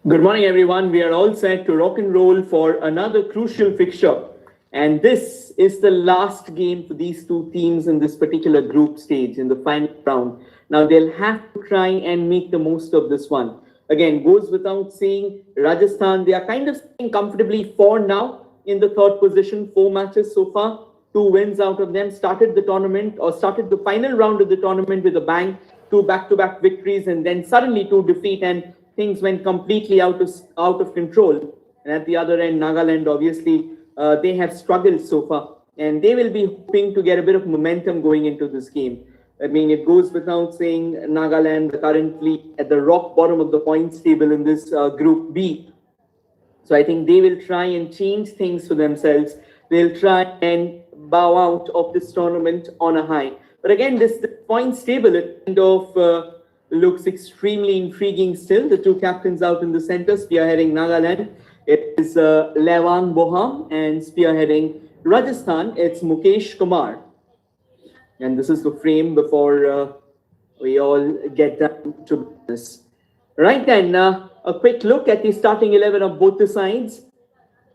Good morning, everyone. We are all set to rock and roll for another crucial fixture. And this is the last game for these two teams in this particular group stage in the final round. Now, they'll have to try and make the most of this one. Again, goes without saying, Rajasthan, they are kind of sitting comfortably for now in the third position, 4 matches so far, 2 wins out of them, started the tournament or started the final round of the tournament with a bang, 2 back-to-back victories, and then suddenly 2 defeat, and things went completely out of control. And at the other end, Nagaland, obviously, they have struggled so far, and they will be hoping to get a bit of momentum going into this game. I mean, it goes without saying, Nagaland currently at the rock bottom of the points table in this Group B. So I think they will try and change things for themselves. They'll try and bow out of this tournament on a high. But again, this points table, it kind of looks extremely intriguing still. The two captains out in the center, spearheading Nagaland. It is Lewang Boham, and spearheading Rajasthan, it's Mukesh Kumar. And this is the frame before we all get down to business. Right then, a quick look at the starting 11 of both the sides.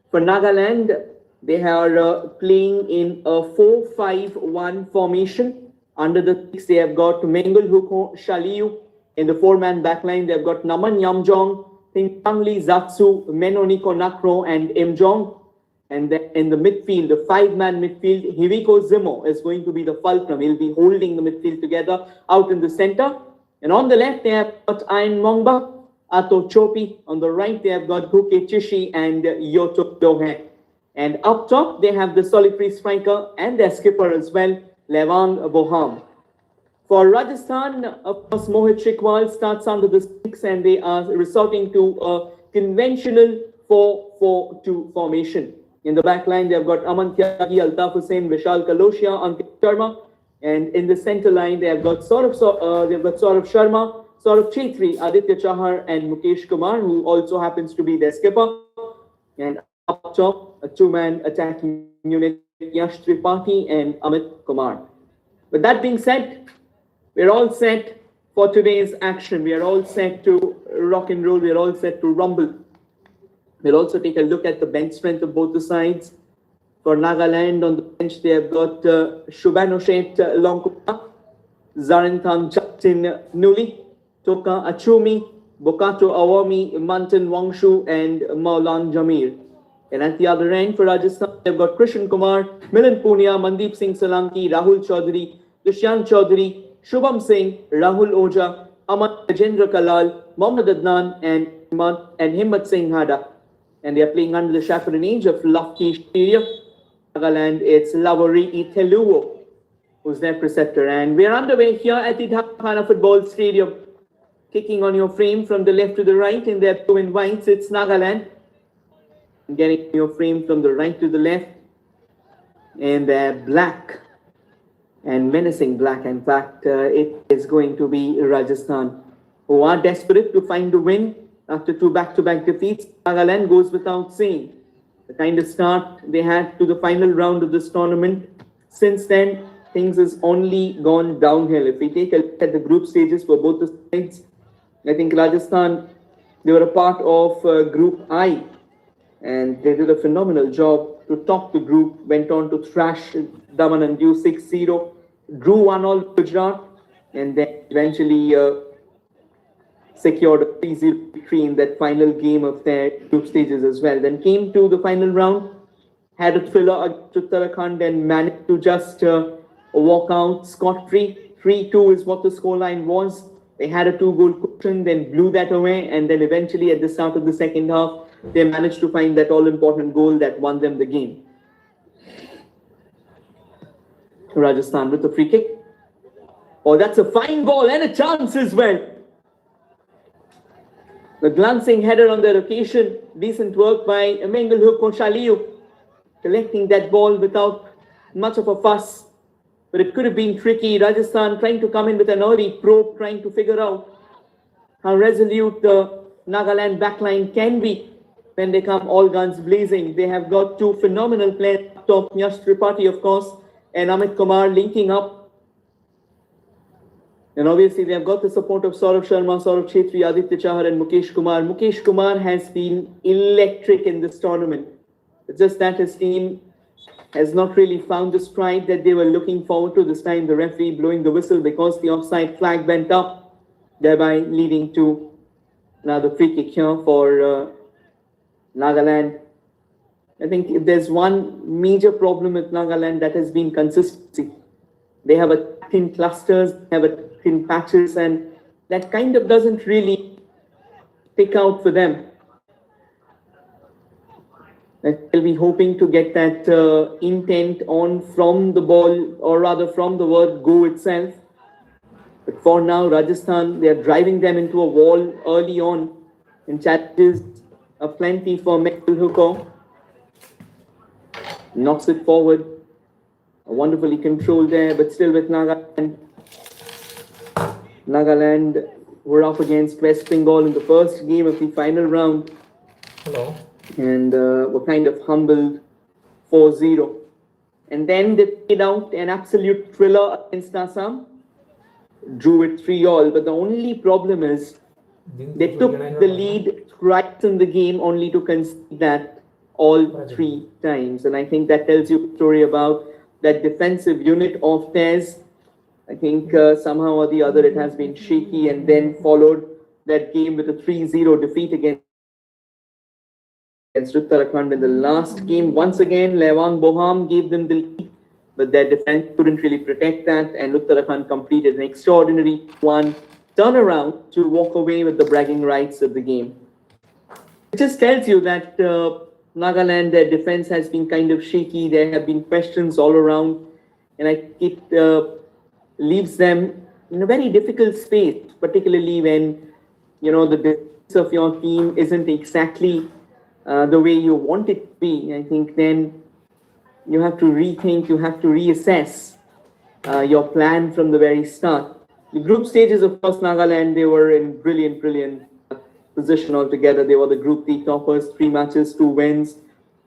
For Nagaland, they are playing in a 4-5-1 formation. Under the six, they have got Mengul Huko Shaliu. In the 4-man backline, they've got Naman Yamjong, Tingtangli Zatsu, Menoniko Nakro, and Imjong. And then in the midfield, the 5-man midfield, Hiviko Zimo is going to be the fulcrum. He'll be holding the midfield together out in the center. And on the left, they have got Ayn Mongba, Ato Chopi. On the right, they have got Guke Chishi and Yoto Dohe. And up top, they have the solitary striker and their skipper as well, Lewang Boham. For Rajasthan, of course, Mohit Shikwal starts under the six, and they are resorting to a conventional 4-4-2 formation. In the back line, they've got Aman Tyagi, Altaf Hussain, Vishal Kaloshia, Ankit Sharma. And in the center line, they have got Saurabh Sharma, Saurabh Chetri, Aditya Chahar, and Mukesh Kumar, who also happens to be their skipper. And up top, a 2-man attacking unit, Yash Tripathi and Amit Kumar. With that being said, we're all set for today's action. We are all set to rock and roll. We're all set to rumble. We'll also take a look at the bench strength of both the sides. For Nagaland, on the bench, they have got Shubanoshet Longkupa, Zarinthan Jaktin Nuli, Toka Achumi, Bokato Awami, Mantan Wangshu, and Maulan Jamir. And at the other end, for Rajasthan, they've got Krishan Kumar, Milan Punia, Mandeep Singh Solanki, Rahul Chaudhary, Dushyant Chaudhary, Shubham Singh, Rahul Oja, Aman Rajendra Kalal, Mohammad Adnan, and Himmat Singh Hada. And they are playing under the chaperonage of Lofty Stadium. Nagaland, it's Lavori Iteluo, who's their preceptor. And we are underway here at the Dhakuakhana Football Stadium. Kicking on your frame from the left to the right in their blue and whites, it's Nagaland. Getting your frame from the right to the left, and they're black and menacing black. In fact, it is going to be Rajasthan, who are desperate to find a win after 2 back-to-back defeats. Nagaland goes without saying. The kind of start they had to the final round of this tournament. Since then, things has only gone downhill. If we take a look at the group stages for both the sides, I think Rajasthan, they were a part of Group I, and they did a phenomenal job to top the group, went on to thrash Daman and Diu 6-0, drew 1-1 Gujarat, and then eventually secured a 3-0 victory in that final game of their group stages as well. Then came to the final round, had a thriller against Uttarakhand, and managed to just walk out scot-free. 3-2 is what the scoreline was. They had a 2-goal cushion, then blew that away, and then eventually at the start of the second half, they managed to find that all-important goal that won them the game. Rajasthan with a free kick. Oh, that's a fine ball and a chance as well. The glancing header on that occasion. Decent work by Mengul Huko Shaliu, collecting that ball without much of a fuss. But it could have been tricky. Rajasthan trying to come in with an early probe, trying to figure out how resolute the Nagaland backline can be when they come all guns blazing. They have got two phenomenal players up top, Yash Tripathi, of course, and Amit Kumar linking up. And obviously, they have got the support of Saurabh Sharma, Saurabh Chetri, Aditya Chahar, and Mukesh Kumar. Mukesh Kumar has been electric in this tournament. It's just that his team has not really found the stride that they were looking forward to. This time, the referee blowing the whistle because the offside flag went up, thereby leading to another free kick here for Nagaland. I think if there's one major problem with Nagaland, that has been consistency. They have attacked in clusters, they have attacked in patches, and that kind of doesn't really pick out for them. They'll be hoping to get that intent on from the ball, or rather from the word go itself. But for now, Rajasthan, they are driving them into a wall early on, and challenges are plenty for Mehul Hukor. Knocks it forward. Wonderfully controlled there, but still with Nagaland. Nagaland were up against West Bengal in the first game of the final round. Hello. And were kind of humbled 4-0. And then they played out an absolute thriller against Assam. Drew it 3-all. But the only problem is they took the lead thrice in the game only to concede that all 3 times. And I think that tells you a story about that defensive unit of theirs. I think somehow or the other it has been shaky, and then followed that game with a 3-0 defeat against Uttarakhand in the last game. Once again, Lewang Boham gave them the lead, but their defense couldn't really protect that, and Uttarakhand completed an extraordinary one turnaround to walk away with the bragging rights of the game. It just tells you that Nagaland, their defense has been kind of shaky. There have been questions all around, and I think it leaves them in a very difficult space, particularly when the defense of your team isn't exactly the way you want it to be. I think then you have to rethink, you have to reassess your plan from the very start. The group stages, of course, Nagaland, they were in brilliant position altogether. They were the Group D toppers, 3 matches, 2 wins,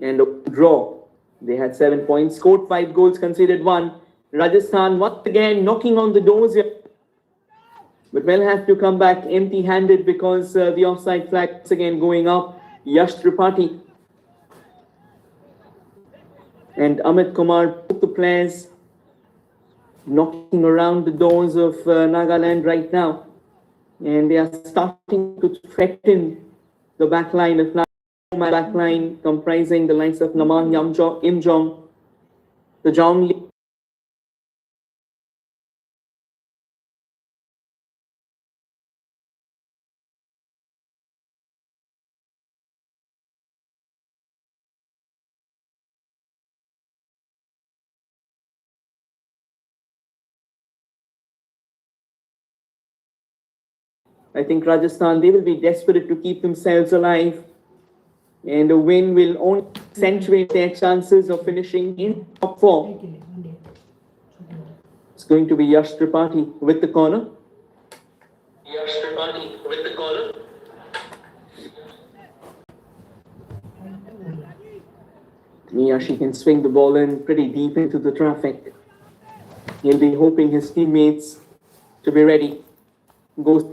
and a draw. They had 7 points, scored 5 goals, conceded 1. Rajasthan once again knocking on the doors here, but will have to come back empty-handed because the offside flag once again going up. Yash Tripathi and Amit Kumar, both the players knocking around the doors of Nagaland right now, and they are starting to threaten the back line of Nagaland. Back line comprising the likes of Namang Imjong, the Jong Lee, I think Rajasthan, they will be desperate to keep themselves alive, and a win will only accentuate their chances of finishing in top 4. It's going to be Yash Tripathi with the corner. Yash Tripathi with the corner. Yash can swing the ball in pretty deep into the traffic. He'll be hoping his teammates to be ready. Goes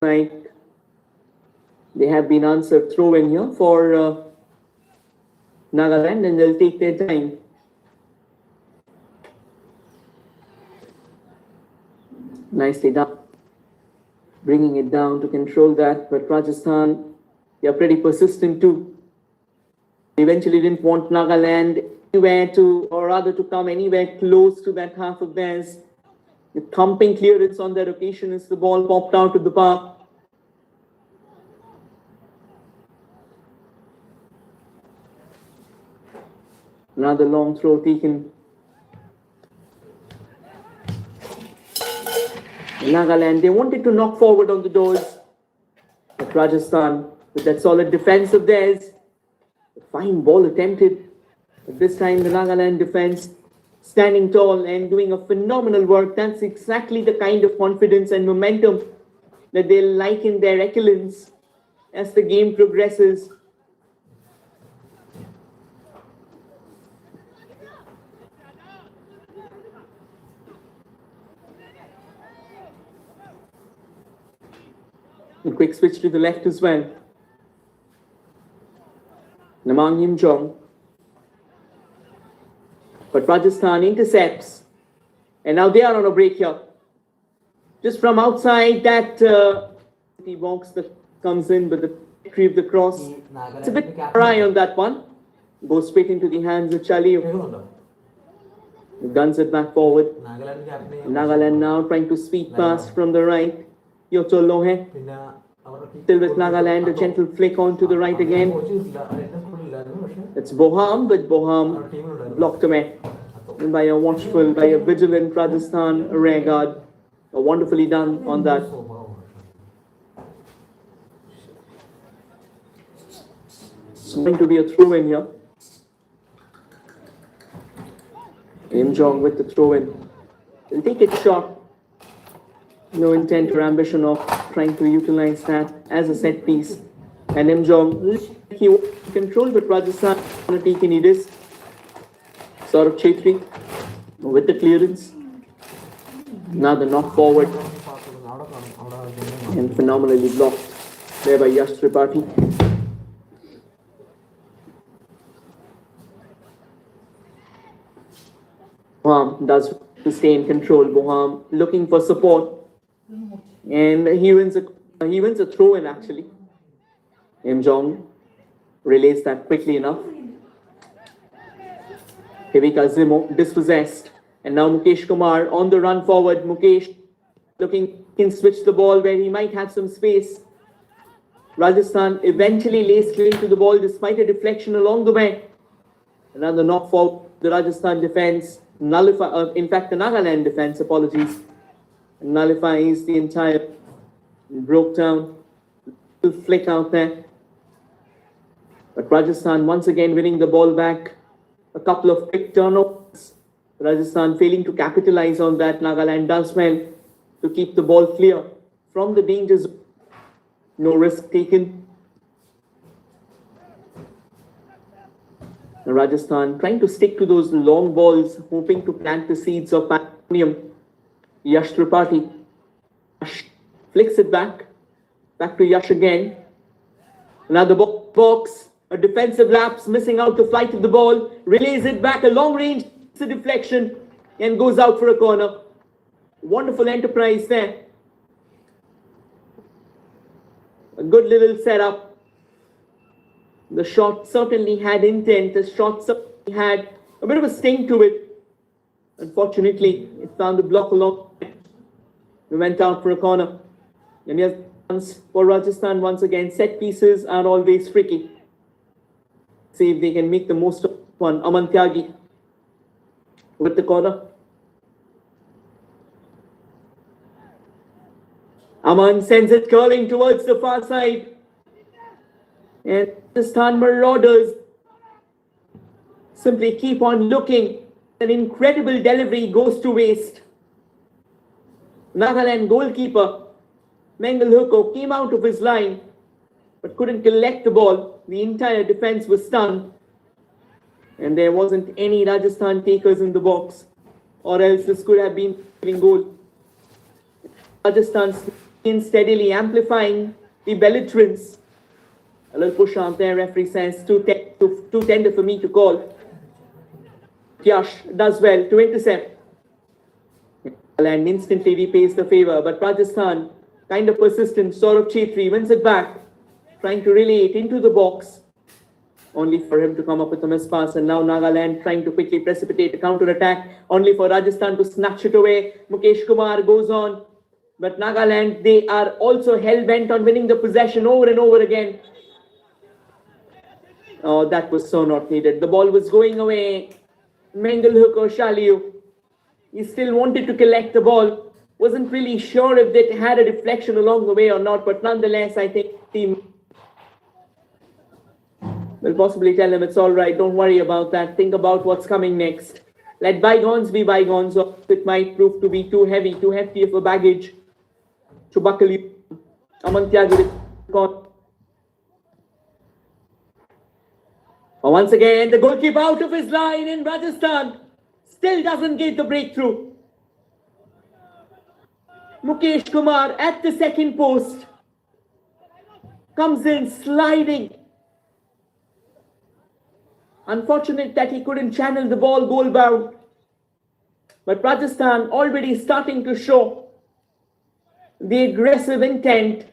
like they have been answered throw in here for Nagaland, and they'll take their time. Nicely done. Bringing it down to control that, but Rajasthan, they are pretty persistent too. They eventually didn't want Nagaland anywhere to, or rather to come anywhere close to that half of theirs. The thumping clearance on that occasion as the ball popped out of the park. Another long throw taken. Nagaland, they wanted to knock forward on the doors, but Rajasthan, with that solid defense of theirs, a fine ball attempted. But this time the Nagaland defense standing tall and doing a phenomenal work. That's exactly the kind of confidence and momentum that they like in their excellence as the game progresses. A quick switch to the left as well. Namang Yimjong. But Rajasthan intercepts. And now they are on a break here. Just from outside that box that comes in, but the tree of the cross. It's a bit dry on that one. Goes straight into the hands of Chaliu. Guns it back forward. Nagaland now trying to sweep past from the right. Yocho Lohe. Still with Nagaland, a gentle flick on to the right again. It's Boham, but Boham blocked away by a watchful, by a vigilant Rajasthan rear guard. Wonderfully done on that. It's going to be a throw in here. Imjong with the throw in. He'll take it short. No intent or ambition of trying to utilize that as a set piece. And Imjong, he won control, but Rajasthan on a taken it is. Saurabh Chetri with the clearance. Now the knock forward. And phenomenally blocked there by Yash Tripathi. Boham does to stay in control. Boham looking for support. And he wins a throw in actually. Imjong relays that quickly enough. Hevika Zimo dispossessed. And now Mukesh Kumar on the run forward. Mukesh looking can switch the ball where he might have some space. Rajasthan eventually lays claim to the ball despite a deflection along the way. Another knock forward. The Rajasthan defense nullifies, in fact the Nagaland defense, apologies, nullifies the entire, broke down, little flick out there. But Rajasthan once again winning the ball back. A couple of quick turnovers. Rajasthan failing to capitalize on that. Nagaland does well to keep the ball clear from the danger zone. No risk taken. Rajasthan trying to stick to those long balls, hoping to plant the seeds of pandemonium. Yash Tripathi. Yash flicks it back. Back to Yash again. Another box. A defensive lapse, missing out the flight of the ball. Relays it back a long range. It's a deflection and goes out for a corner. Wonderful enterprise there. A good little setup. The shot certainly had intent. The shot certainly had a bit of a sting to it. Unfortunately, it found the block along. We went out for a corner. And yes, for Rajasthan once again, set pieces are always tricky. See if they can make the most of one. Aman Tyagi with the corner. Aman sends it curling towards the far side. And Rajasthan Marauders simply keep on looking. An incredible delivery goes to waste. Nagaland goalkeeper Mengal Huko came out of his line but couldn't collect the ball. The entire defense was stunned. And there wasn't any Rajasthan takers in the box. Or else this could have been a goal. Rajasthan and steadily amplifying the belligerence. A little push out there, referee says, too tender for me to call. Yash does well to intercept. And instantly repays the favor, but Rajasthan, kind of persistent, Saurabh Chetri wins it back, trying to relay it into the box, only for him to come up with a mispass. And now Nagaland trying to quickly precipitate a counter-attack, only for Rajasthan to snatch it away. Mukesh Kumar goes on, but Nagaland, they are also hell-bent on winning the possession over and over again. Oh, that was so not needed. The ball was going away. Mengelhook Shaliu, he still wanted to collect the ball. Wasn't really sure if they had a deflection along the way or not, but nonetheless, I think team will possibly tell him it's all right. Don't worry about that. Think about what's coming next. Let bygones be bygones, or it might prove to be too heavy, too hefty of a baggage to buckle you. Once again, the goalkeeper out of his line in Rajasthan still doesn't get the breakthrough. Mukesh Kumar at the second post comes in sliding. Unfortunate that he couldn't channel the ball goal bound. But Rajasthan already starting to show the aggressive intent,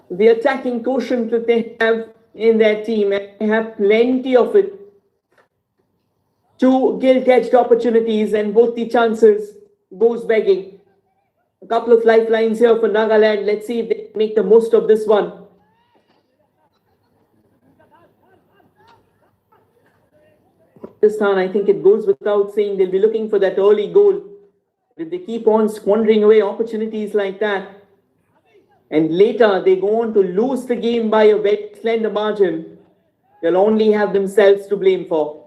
the attacking quotient that they have in their team, and they have plenty of it. Two gilt-edged opportunities, and both the chances goes begging. A couple of lifelines here for Nagaland. Let's see if they make the most of this one. Rajasthan, I think it goes without saying, they'll be looking for that early goal. If they keep on squandering away opportunities like that, and later they go on to lose the game by a very slender margin, they'll only have themselves to blame for.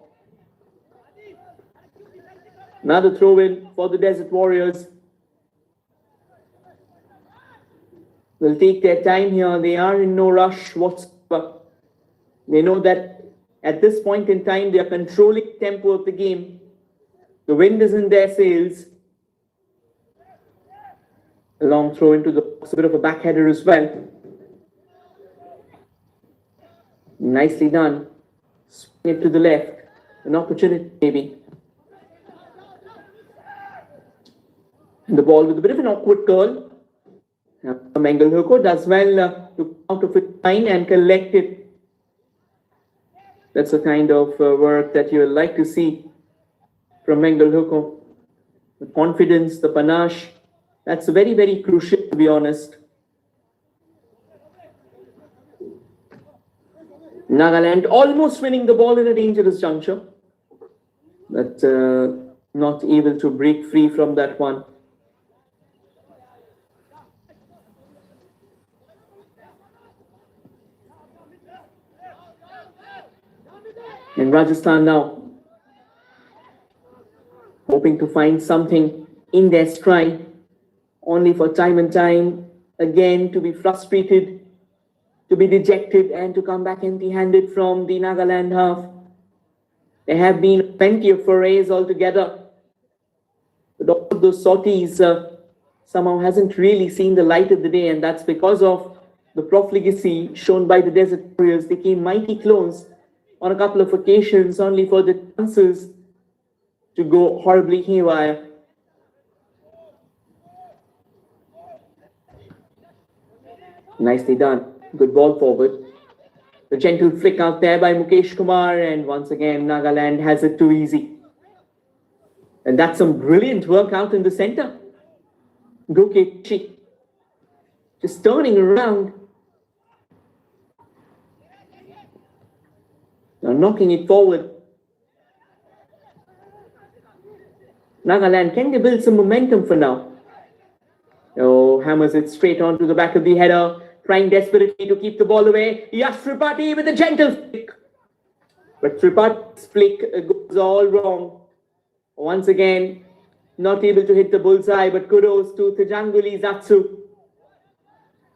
Another throw-in for the Desert Warriors. They'll take their time here. They are in no rush whatsoever. They know that at this point in time, they are controlling the tempo of the game. The wind is in their sails. A long throw into the box, a bit of a backheader as well. Nicely done. Swing it to the left. An opportunity maybe. And the ball with a bit of an awkward curl. Mengelhook does well to come out of its line and collect it. That's the kind of work that you would like to see from Mengelhook. The confidence, the panache. That's very, very crucial, to be honest. Nagaland almost winning the ball in a dangerous juncture, but not able to break free from that one. And Rajasthan now hoping to find something in their stride, only for time and time again to be frustrated, to be dejected, and to come back empty-handed from the Nagaland half. There have been plenty of forays altogether, but all of those sorties somehow hasn't really seen the light of the day, and that's because of the profligacy shown by the Desert Warriors. They came mighty close on a couple of occasions, only for the chances to go horribly haywire. Nicely done. Good ball forward. The gentle flick out there by Mukesh Kumar, and once again Nagaland has it too easy. And that's some brilliant work out in the center. Gokechi just turning around. Now knocking it forward. Nagaland, can they build some momentum for now? Oh, hammers it straight onto the back of the header, trying desperately to keep the ball away. Yash Tripathi with a gentle flick. But Tripathi's flick goes all wrong. Once again, not able to hit the bullseye, but kudos to Thijanguli Zatsu.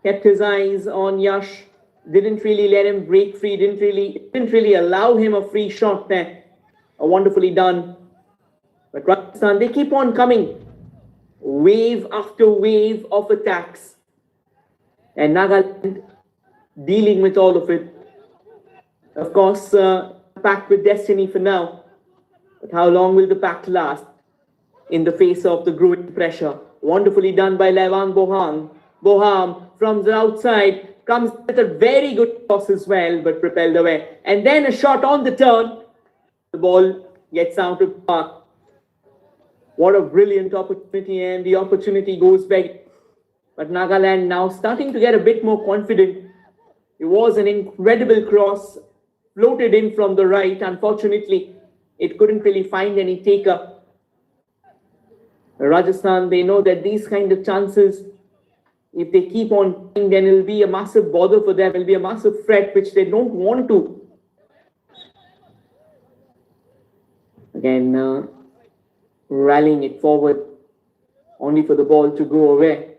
Kept his eyes on Yash. Didn't really let him break free, didn't really allow him a free shot there. Wonderfully done. But Rajasthan, they keep on coming. wave after wave of attacks, and Nagaland dealing with all of it. Of course, packed with destiny for now. But how long will the pact last in the face of the growing pressure? Wonderfully done by Levan Boham. Boham from the outside comes with a very good toss as well, but propelled away. And then a shot on the turn. The ball gets out of the park. What a brilliant opportunity, and the opportunity goes back. But Nagaland now starting to get a bit more confident. It was an incredible cross, floated in from the right. Unfortunately, it couldn't really find any taker. Rajasthan, they know that these kind of chances, if they keep on playing, then it'll be a massive bother for them. It'll be a massive threat, which they don't want to. Again, rallying it forward, only for the ball to go away.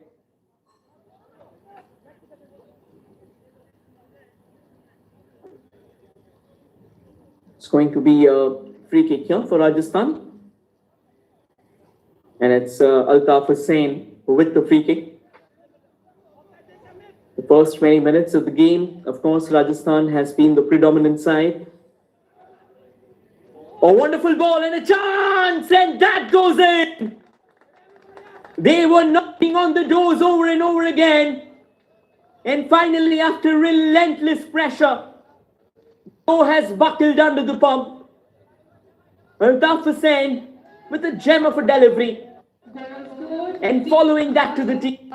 It's going to be a free kick here for Rajasthan. And it's Altaf Hussain with the free kick. The first 20 minutes of the game, of course, Rajasthan has been the predominant side. A wonderful ball and a chance, and that goes in. They were knocking on the doors over and over again. And finally, after relentless pressure, Joe has buckled under the pump. Altaf Hussain with a gem of a delivery. And following that to the tee.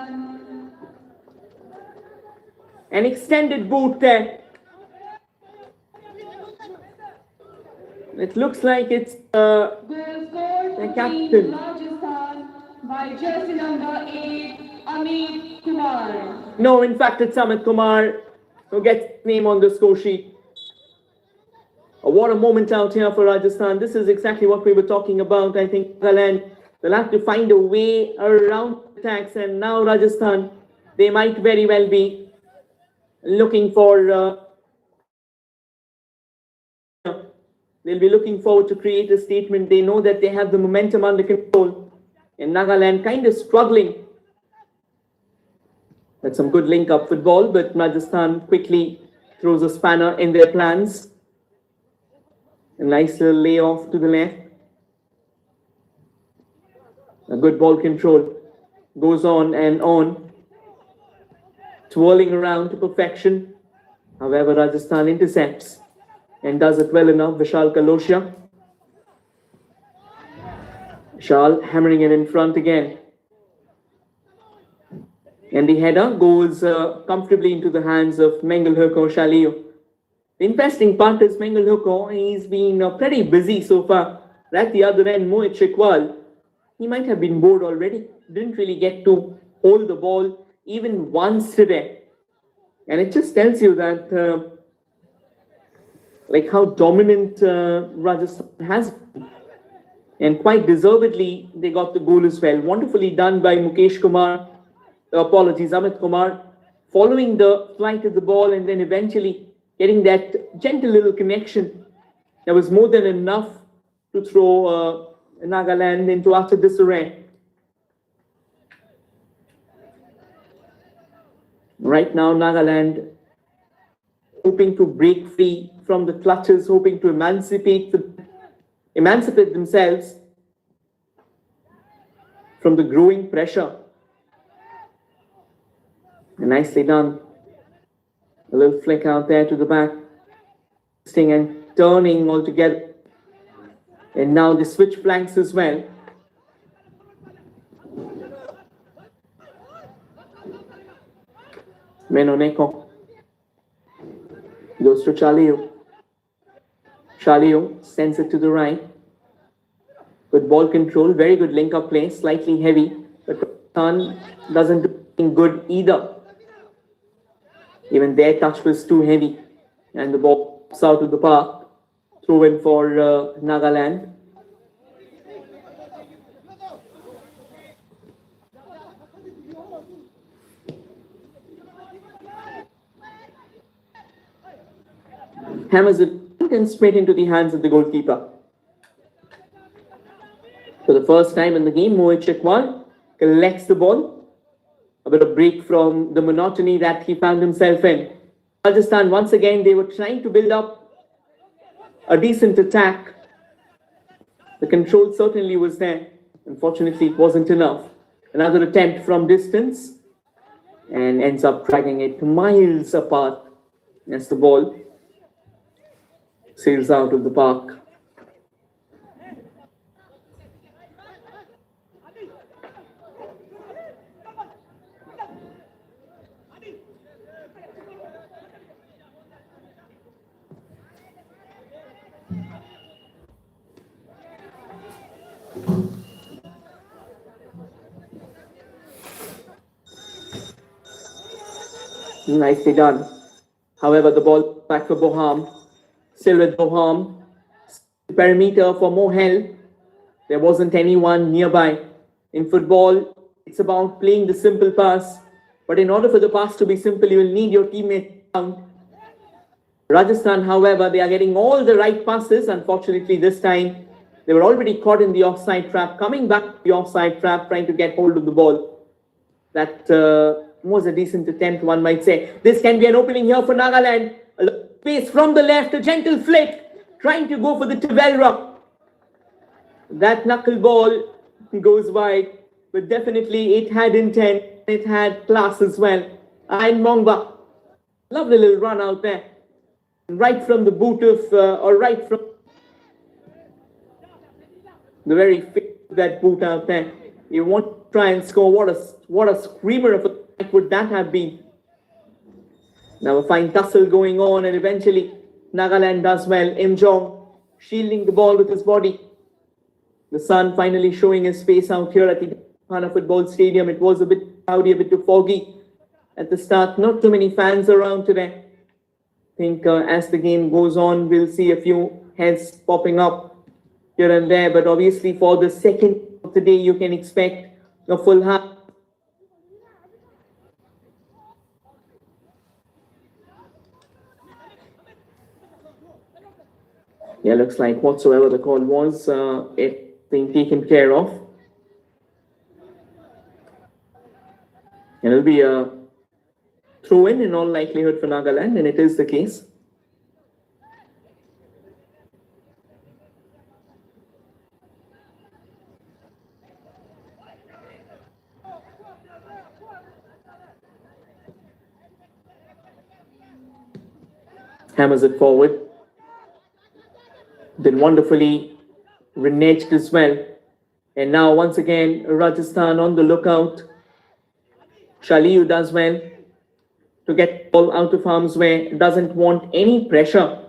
An extended boot there. It looks like it's the captain. By jersey number 8, Amit Kumar. No, in fact, it's Amit Kumar who gets his name on the score sheet. What a moment out here for Rajasthan. This is exactly what we were talking about. I think Nagaland will have to find a way around attacks, and now Rajasthan, they might very well be looking for they'll be looking forward to create a statement. They know that they have the momentum under control, and Nagaland kind of struggling. That's some good link-up football, but Rajasthan quickly throws a spanner in their plans. A nice little layoff to the left. A good ball control. Goes on and on. Twirling around to perfection. However, Rajasthan intercepts and does it well enough. Vishal Kaloshia. Vishal hammering it in front again. And the header goes comfortably into the hands of Mengelhoko Shalio. The interesting part is Mengelhoko, he's been pretty busy so far. At the other end, Mohit Shikwal, he might have been bored already. Didn't really get to hold the ball even once today. And it just tells you that like how dominant Rajasthan has been. And quite deservedly, they got the goal as well. Wonderfully done by Mukesh Kumar. Amit Kumar, following the flight of the ball and then eventually getting that gentle little connection. That was more than enough to throw Nagaland into utter disarray. Right now, Nagaland hoping to break free from the clutches, hoping to emancipate themselves from the growing pressure. And nicely done. A little flick out there to the back. Twisting and turning altogether. And now they switch flanks as well. Menoneko goes to Chalio. Chalio sends it to the right. Good ball control, very good link-up play, slightly heavy, but Khan doesn't do anything good either. Even their touch was too heavy, and the ball pops out of the park. Throw in for Nagaland. Hammers it and straight into the hands of the goalkeeper. For the first time in the game, Mohit Shikwal collects the ball. A bit of break from the monotony that he found himself in. Rajasthan, once again, they were trying to build up a decent attack. The control certainly was there. Unfortunately, it wasn't enough. Another attempt from distance and ends up dragging it miles apart as the ball sails out of the park. Nicely done. However, the ball back for Boham. Still with Boham. Perimeter for more help. There wasn't anyone nearby. In football, it's about playing the simple pass. But in order for the pass to be simple, you will need your teammate down. Rajasthan, however, they are getting all the right passes. Unfortunately, this time, they were already caught in the offside trap. Coming back to the offside trap, trying to get hold of the ball. That was a decent attempt, one might say. This can be an opening here for Nagaland. A pace from the left, a gentle flick, trying to go for the Tivelra. That knuckleball goes wide, but definitely it had intent, it had class as well. And Mongba, lovely little run out there. Right from the boot of, or right from the very fit of that boot out there. You want to try and score. What a screamer of a fight would that have been. Now a fine tussle going on, and eventually Nagaland does well. Imjong shielding the ball with his body. The sun finally showing his face out here at the Dhakuakhana Football Stadium. It was a bit cloudy, a bit too foggy at the start. Not too many fans around today. I think as the game goes on, we'll see a few heads popping up here and there. But obviously for the second of the day, you can expect a full half. Yeah, looks like whatsoever the call was, it's being taken care of. And it'll be a throw-in all likelihood for Nagaland, and it is the case. Hammers it forward. Been wonderfully reneged as well. And now once again, Rajasthan on the lookout. Shaliu does well to get the ball out of harm's way. Doesn't want any pressure.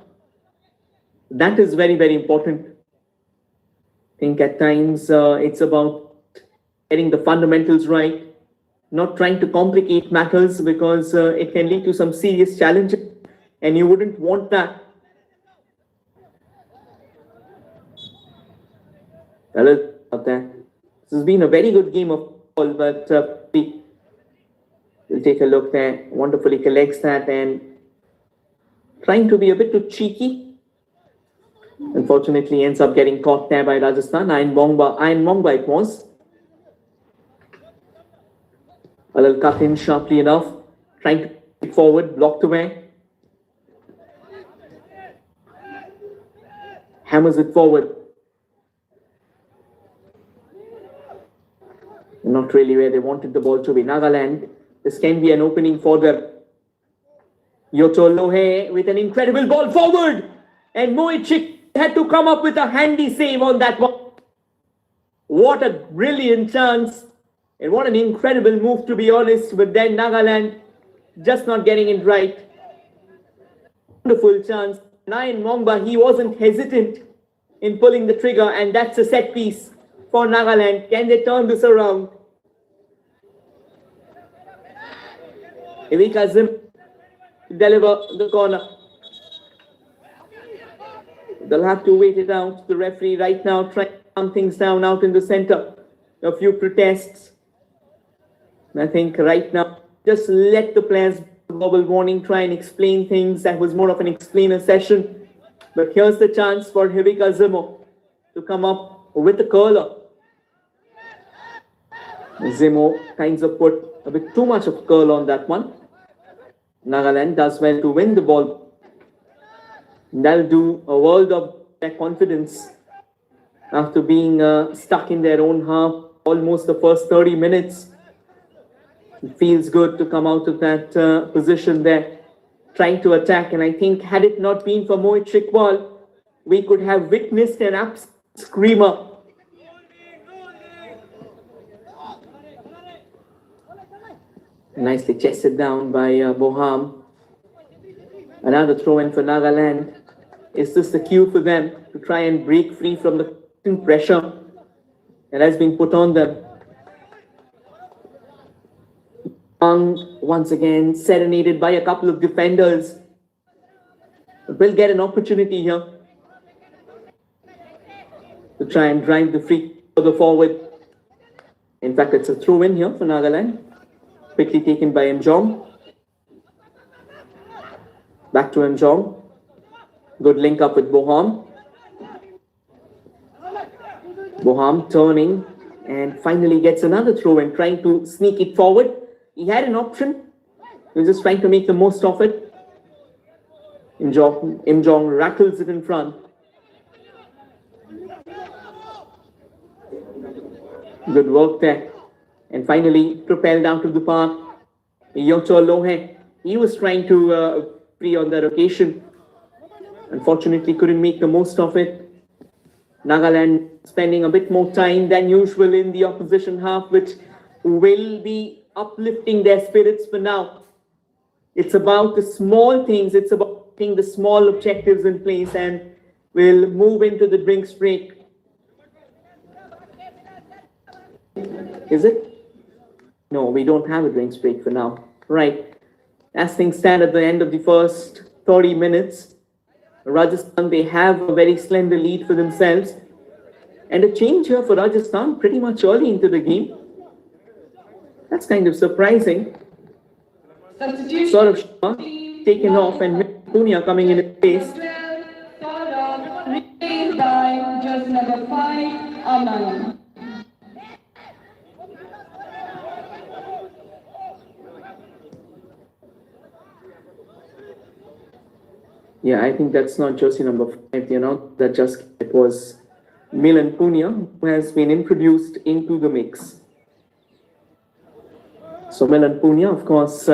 That is very, very important. I think at times it's about getting the fundamentals right. Not trying to complicate matters, because it can lead to some serious challenges. And you wouldn't want that. Out there. This has been a very good game of football, but we'll take a look there. Wonderfully collects that and trying to be a bit too cheeky. Unfortunately, ends up getting caught there by Rajasthan. Iron Mongba it was. A little cut in sharply enough. Trying to get forward, blocked away. Hammers it forward. Not really where they wanted the ball to be. Nagaland, this can be an opening for them. Yoto Lohe with an incredible ball forward. And Moichik had to come up with a handy save on that one. What a brilliant chance. And what an incredible move, to be honest. But then Nagaland just not getting it right. Wonderful chance. Iron Mongba, he wasn't hesitant in pulling the trigger. And that's a set piece for Nagaland. Can they turn this around? Evika Zim deliver the corner. They'll have to wait it out. The referee right now trying to calm things down out in the center. A few protests. I think right now, just let the players verbal warning, try and explain things. That was more of an explainer session. But here's the chance for Hevika Zimo to come up with the curler. Zemo kinds of put a bit too much of curl on that one. Nagaland does well to win the ball. That'll do a world of their confidence after being stuck in their own half almost the first 30 minutes. It feels good to come out of that position there, trying to attack. And I think had it not been for Mohit Shikwal, we could have witnessed an absolute screamer. Nicely chested down by Boham. Another throw in for Nagaland. Is this the cue for them to try and break free from the pressure that has been put on them? Once again serenaded by a couple of defenders. Will get an opportunity here to try and drive the free further forward. In fact, it's a throw in here for Nagaland. Quickly taken by Mjong. Back to Mjong. Good link up with Boham. Boham turning and finally gets another throw in, trying to sneak it forward. He had an option. He was just trying to make the most of it. Mjong rattles it in front. Good work there. And finally propelled out of the park. Yocho Lohe. He was trying to free on that occasion. Unfortunately couldn't make the most of it. Nagaland spending a bit more time than usual in the opposition half, which will be uplifting their spirits for now. It's about the small things. It's about putting the small objectives in place, and we'll move into the drinks break. Is it? No, we don't have a drinks break for now. Right. As things stand at the end of the first 30 minutes, Rajasthan, they have a very slender lead for themselves. And a change here for Rajasthan pretty much early into the game. That's kind of surprising. Sort of taken off and Punya coming in its place. Replaced by just number 5, Aman. Yeah, I think that's not jersey number 5, that just it was Milan Punya, who has been introduced into the mix. So Milan Punya, of course,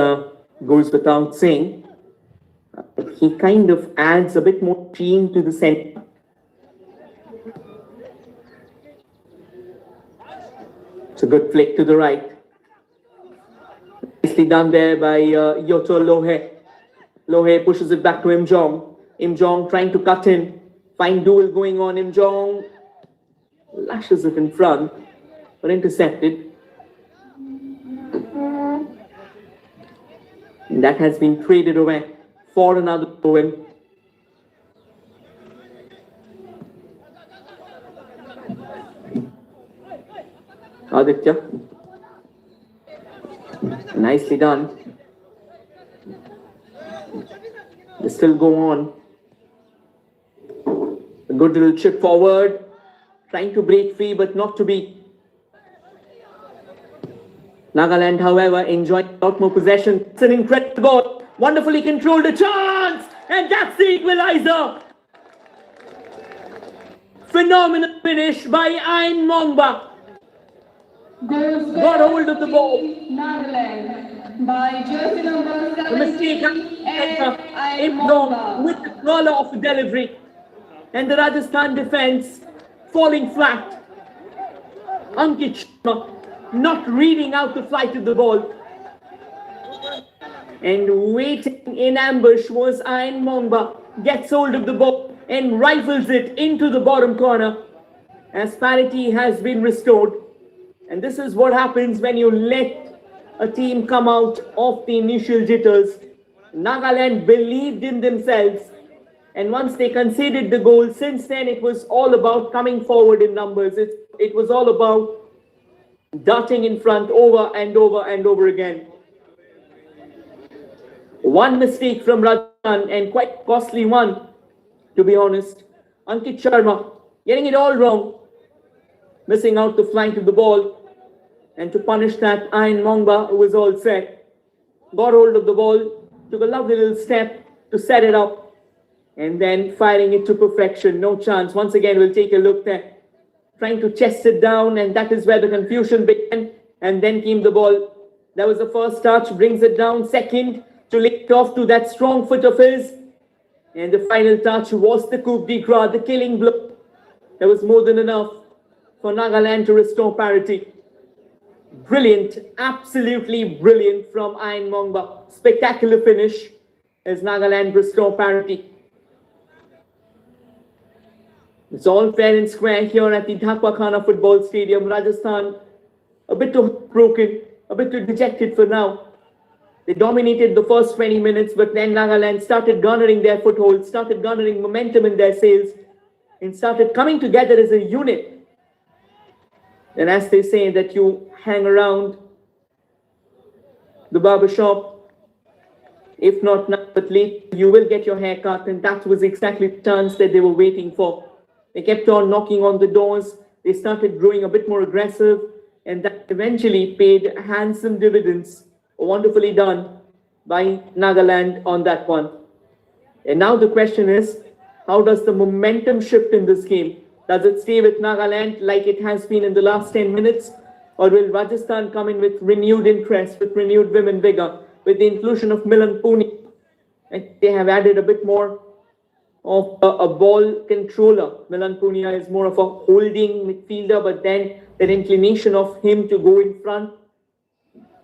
goes without saying. He kind of adds a bit more sheen to the center. It's a good flick to the right. Nicely done there by Yoto Lohe. Lohe pushes it back to Mjong. Mjong trying to cut in. Fine duel going on. Mjong lashes it in front, but intercepted. And that has been traded away for another throw-in. Aditya. Nicely done. They still go on. A good little chip forward. Trying to break free, but not to be. Nagaland, however, enjoying a lot more possession. It's an incredible goal. Wonderfully controlled, a chance! And that's the equalizer! Phenomenal finish by Ayn Mongba. Got hold of the ball. Nagaland by jersey number 7. The mistake with the collar of the delivery. And the Rajasthan defense falling flat. Ankit Sharma not reading out the flight of the ball. And waiting in ambush was Ayn Mongba. Gets hold of the ball and rifles it into the bottom corner as parity has been restored. And this is what happens when you let a team come out of the initial jitters. Nagaland believed in themselves. And once they conceded the goal, since then it was all about coming forward in numbers. It was all about darting in front over and over and over again. One mistake from Rajasthan, and quite costly one, to be honest. Ankit Sharma getting it all wrong, missing out the flank of the ball. And to punish that, Iron Mongba was all set. Got hold of the ball, took a lovely little step to set it up, and then firing it to perfection. No chance. Once again, we'll take a look there. Trying to chest it down, and that is where the confusion began. And then came the ball. That was the first touch, brings it down. Second, to lift off to that strong foot of his. And the final touch was the coup de grace, the killing blow. That was more than enough for Nagaland to restore parity. Brilliant, absolutely brilliant from Iron Mongba. Spectacular finish as Nagaland restore parity. It's all fair and square here at the Dhakuakhana football stadium. Rajasthan a bit too broken, a bit too dejected for now. They dominated the first 20 minutes, but then Nagaland started garnering their foothold, started garnering momentum in their sails, and started coming together as a unit. And as they say that you hang around the barber shop, if not now but late, you will get your hair cut, and that was exactly the chance that they were waiting for. They kept on knocking on the doors, they started growing a bit more aggressive, and that eventually paid handsome dividends. Wonderfully done by Nagaland on that one. And now the question is, how does the momentum shift in this game? Does it stay with Nagaland like it has been in the last 10 minutes? Or will Rajasthan come in with renewed interest, with renewed vim and vigor, with the inclusion of Milan Pune? And they have added a bit more of a ball controller. Milan Pune is more of a holding midfielder, but then the inclination of him to go in front,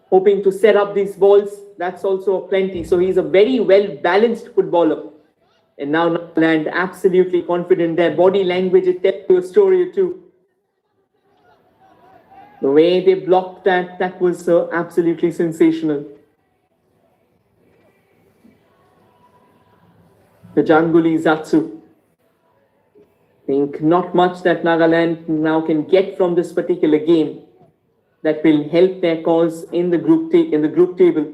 hoping to set up these balls, that's also a plenty. So he's a very well-balanced footballer. And now Nagaland absolutely confident. Their body language, it tells you a story or two. The way they blocked that was absolutely sensational. The Janguli Zatsu. I think not much that Nagaland now can get from this particular game that will help their cause in the group table.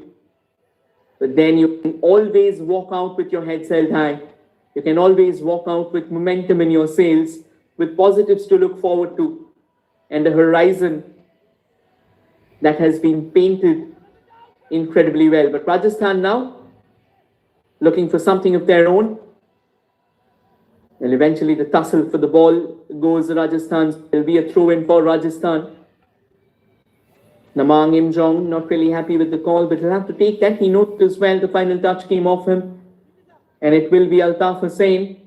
But then you can always walk out with your heads held high. You can always walk out with momentum in your sails, with positives to look forward to, and a horizon that has been painted incredibly well. But Rajasthan now looking for something of their own. And eventually the tussle for the ball goes Rajasthan's. There'll be a throw-in for Rajasthan. Namang Imjong not really happy with the call, but he'll have to take that. He noticed as well the final touch came off him. And it will be Altaf Hussain.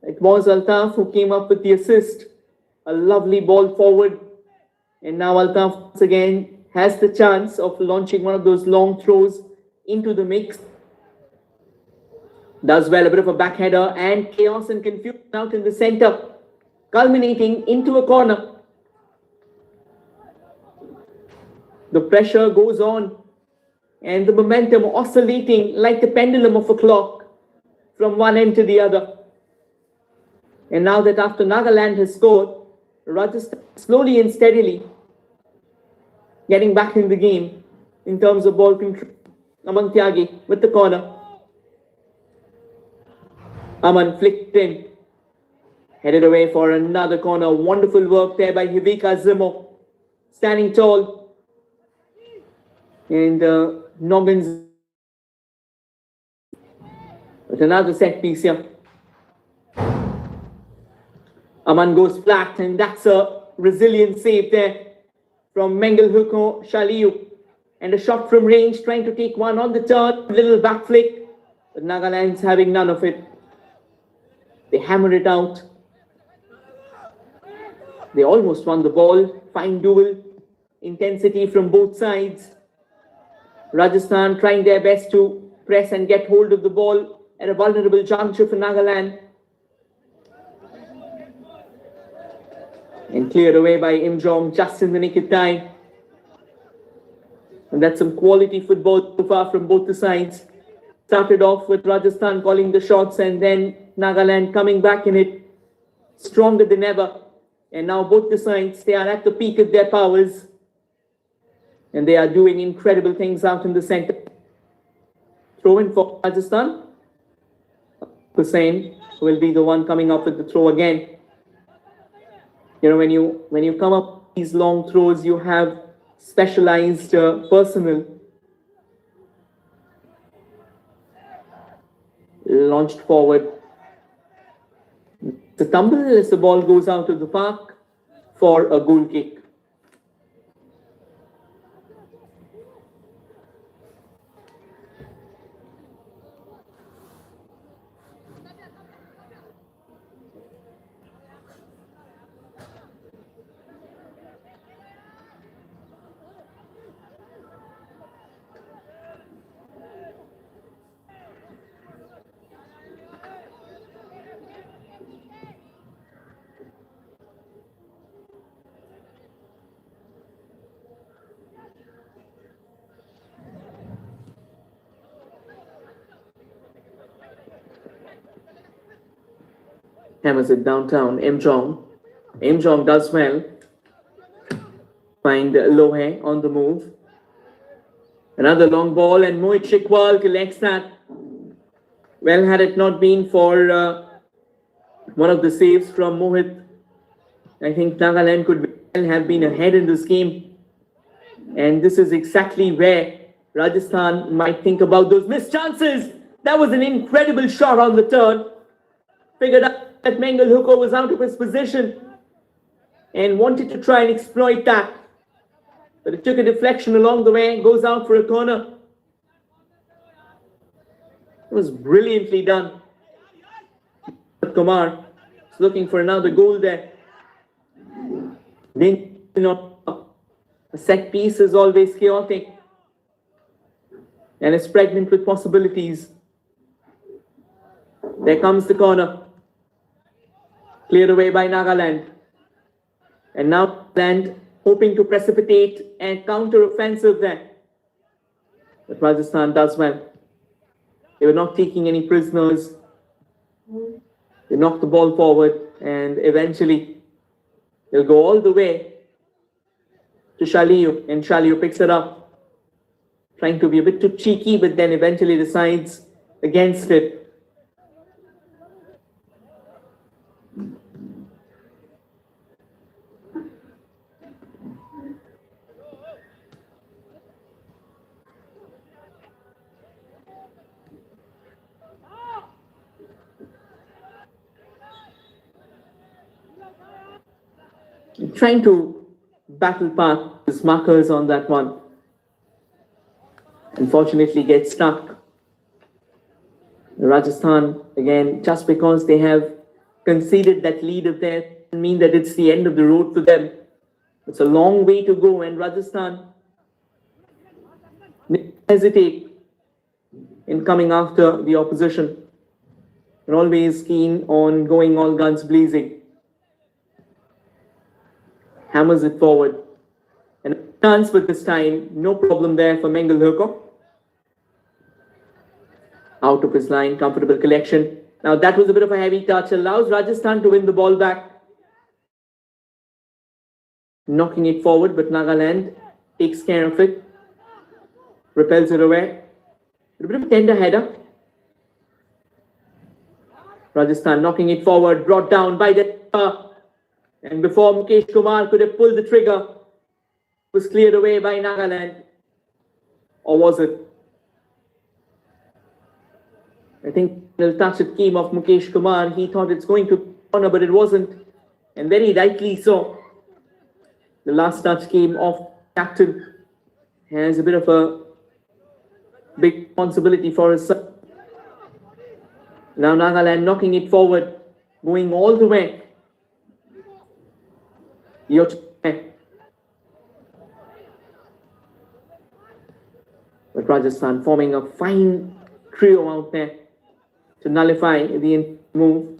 It was Altaf who came up with the assist. A lovely ball forward. And now Altaf once again has the chance of launching one of those long throws into the mix. Does well, a bit of a backheader, and chaos and confusion out in the center, culminating into a corner. The pressure goes on, and the momentum oscillating like the pendulum of a clock from one end to the other. And now that after Nagaland has scored, Rajasthan slowly and steadily getting back in the game in terms of ball control. Aman Tyagi with the corner. Aman flicked in, headed away for another corner. Wonderful work there by Hivika Zimo, standing tall. And Noggins with another set piece here. Aman goes flat, and that's a resilient save there from Mengelhuko Shaliu. And a shot from range, trying to take one on the turn, little back flick, but Nagaland's having none of it. They hammer it out. They almost won the ball. Fine duel. Intensity from both sides. Rajasthan trying their best to press and get hold of the ball at a vulnerable juncture for Nagaland. And cleared away by Imjong just in the nick of time. And that's some quality football so far from both the sides. Started off with Rajasthan calling the shots, and then Nagaland coming back in it stronger than ever. And now both the sides, they are at the peak of their powers. And they are doing incredible things out in the center. Throw in for Rajasthan. Hussain will be the one coming up with the throw again. You know, when you come up these long throws, you have specialized personnel. Launched forward. The tumble as the ball goes out of the park for a goal kick. Hammers it downtown. Jong does well. Find Lohe on the move. Another long ball and Mohit Shikwal collects that. Well, had it not been for one of the saves from Mohit, I think Nagaland could well have been ahead in this game. And this is exactly where Rajasthan might think about those missed chances. That was an incredible shot on the turn. Figured out that Mengal Hooker was out of his position and wanted to try and exploit that. But it took a deflection along the way, goes out for a corner. It was brilliantly done. Kumar is looking for another goal there. A set piece is always chaotic and is pregnant with possibilities. There comes the corner. Cleared away by Nagaland. And now Nagaland hoping to precipitate and counter-offensive there. But Rajasthan does well. They were not taking any prisoners. They knocked the ball forward and eventually they'll go all the way to Shaliu, and Shaliu picks it up. Trying to be a bit too cheeky, but then eventually decides against it. Trying to battle past his markers on that one. Unfortunately gets stuck. Rajasthan, again, just because they have conceded that lead of theirs doesn't mean that it's the end of the road for them. It's a long way to go, and Rajasthan hesitate in coming after the opposition. They're always keen on going all guns blazing. Hammers it forward. And a chance, but this time, no problem there for Mengal Hooker. Out of his line, comfortable collection. Now that was a bit of a heavy touch, allows Rajasthan to win the ball back. Knocking it forward, but Nagaland takes care of it. Repels it away. A bit of a tender header. Rajasthan knocking it forward, brought down by the... And before Mukesh Kumar could have pulled the trigger, it was cleared away by Nagaland. Or was it? I think the touch it came off Mukesh Kumar. He thought it's going to corner, but it wasn't. And very rightly so. The last touch came off captain. Has a bit of a big responsibility for his son. Now Nagaland knocking it forward, going all the way. But Rajasthan forming a fine trio out there to nullify the move.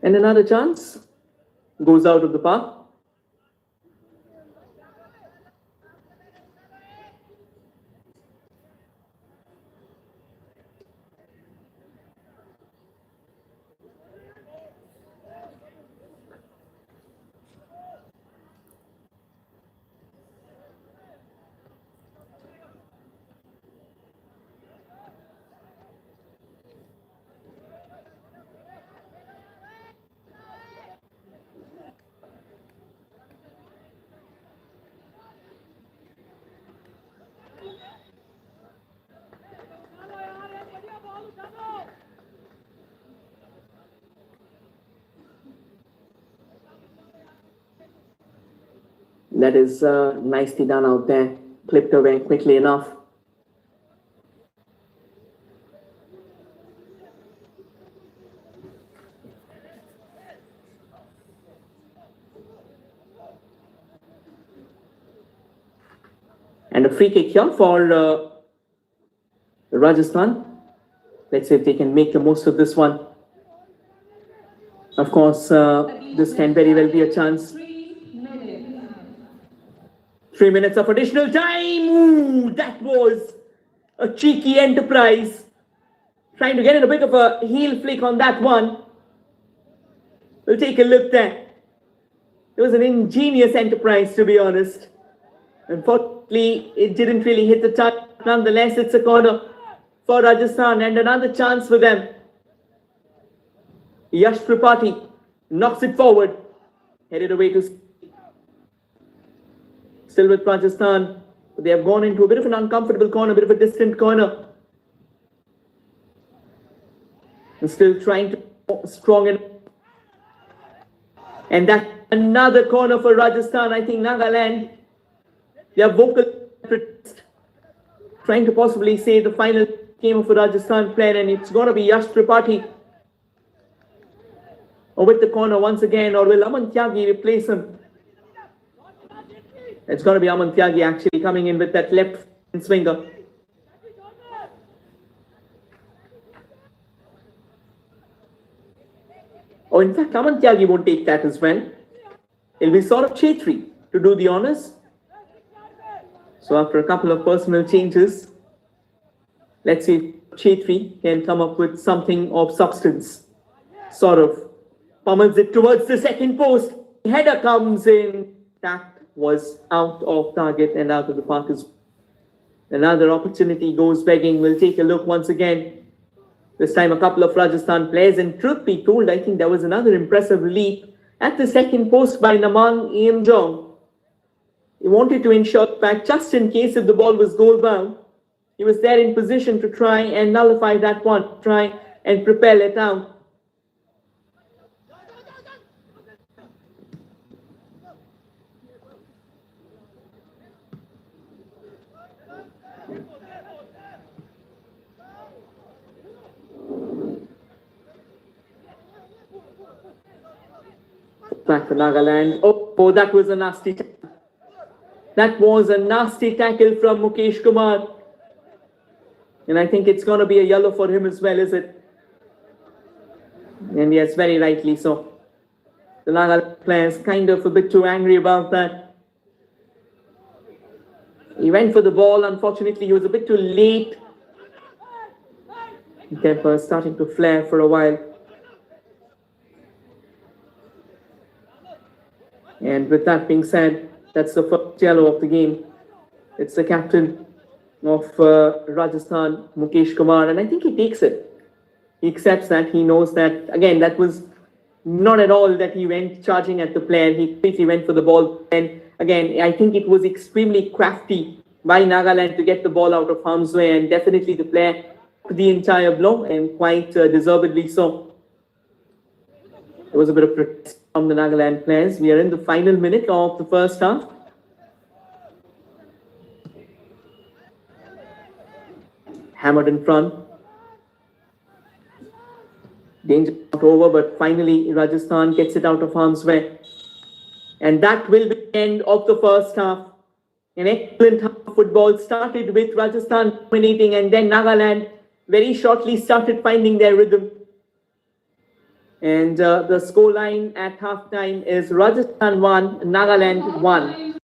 And another chance goes out of the park. That is nicely done out there. Clipped away quickly enough. And a free kick here for Rajasthan. Let's see if they can make the most of this one. Of course, this can very well be a chance. 3 minutes of additional time. Ooh, that was a cheeky enterprise. Trying to get in a bit of a heel flick on that one. We'll take a look there. It was an ingenious enterprise, to be honest. Unfortunately, it didn't really hit the target. Nonetheless, it's a corner for Rajasthan and another chance for them. Yash Tripathi knocks it forward. Headed away to... Still with Rajasthan. They have gone into a bit of an uncomfortable corner, a bit of a distant corner. And still trying to strong in. And that's another corner for Rajasthan. I think Nagaland, they are vocal, trying to possibly say the final game of a Rajasthan player, and it's going to be Yash Tripathi. Or with the corner once again, or will Aman Tyagi replace him? It's going to be Aman Tyagi actually coming in with that left swinger. Oh, in fact, Aman Tyagi won't take that as well. It'll be sort of Chetri to do the honors. So after a couple of personal changes, let's see if Chetri can come up with something of substance. Sort of pummels it towards the second post. Header comes in. That was out of target and out of the park as well. Another opportunity goes begging. We'll take a look once again. This time a couple of Rajasthan players, and truth be told, I think there was another impressive leap at the second post by Namang Eamjong. He wanted to ensure back just in case if the ball was goal bound. He was there in position to try and nullify that one, try and propel it out. Back to Nagaland. Oh, that was a nasty tackle. That was a nasty tackle from Mukesh Kumar. And I think it's going to be a yellow for him as well, is it? And yes, very rightly so. The Nagaland players kind of a bit too angry about that. He went for the ball. Unfortunately, he was a bit too late. Therefore, starting to flare for a while. And with that being said, that's the first yellow of the game. It's the captain of Rajasthan, Mukesh Kumar, and I think he takes it. He accepts that. He knows that, again, that was not at all that he went charging at the player. He quickly went for the ball. And again, I think it was extremely crafty by Nagaland to get the ball out of harm's way, and definitely the player took the entire blow, and quite deservedly so. There was a bit of protest from the Nagaland players. We are in the final minute of the first half. Hammered in front. Danger not over, but finally Rajasthan gets it out of harm's way. And that will be the end of the first half. An excellent half of football started with Rajasthan dominating, and then Nagaland very shortly started finding their rhythm. And the scoreline at halftime is Rajasthan 1, Nagaland 1.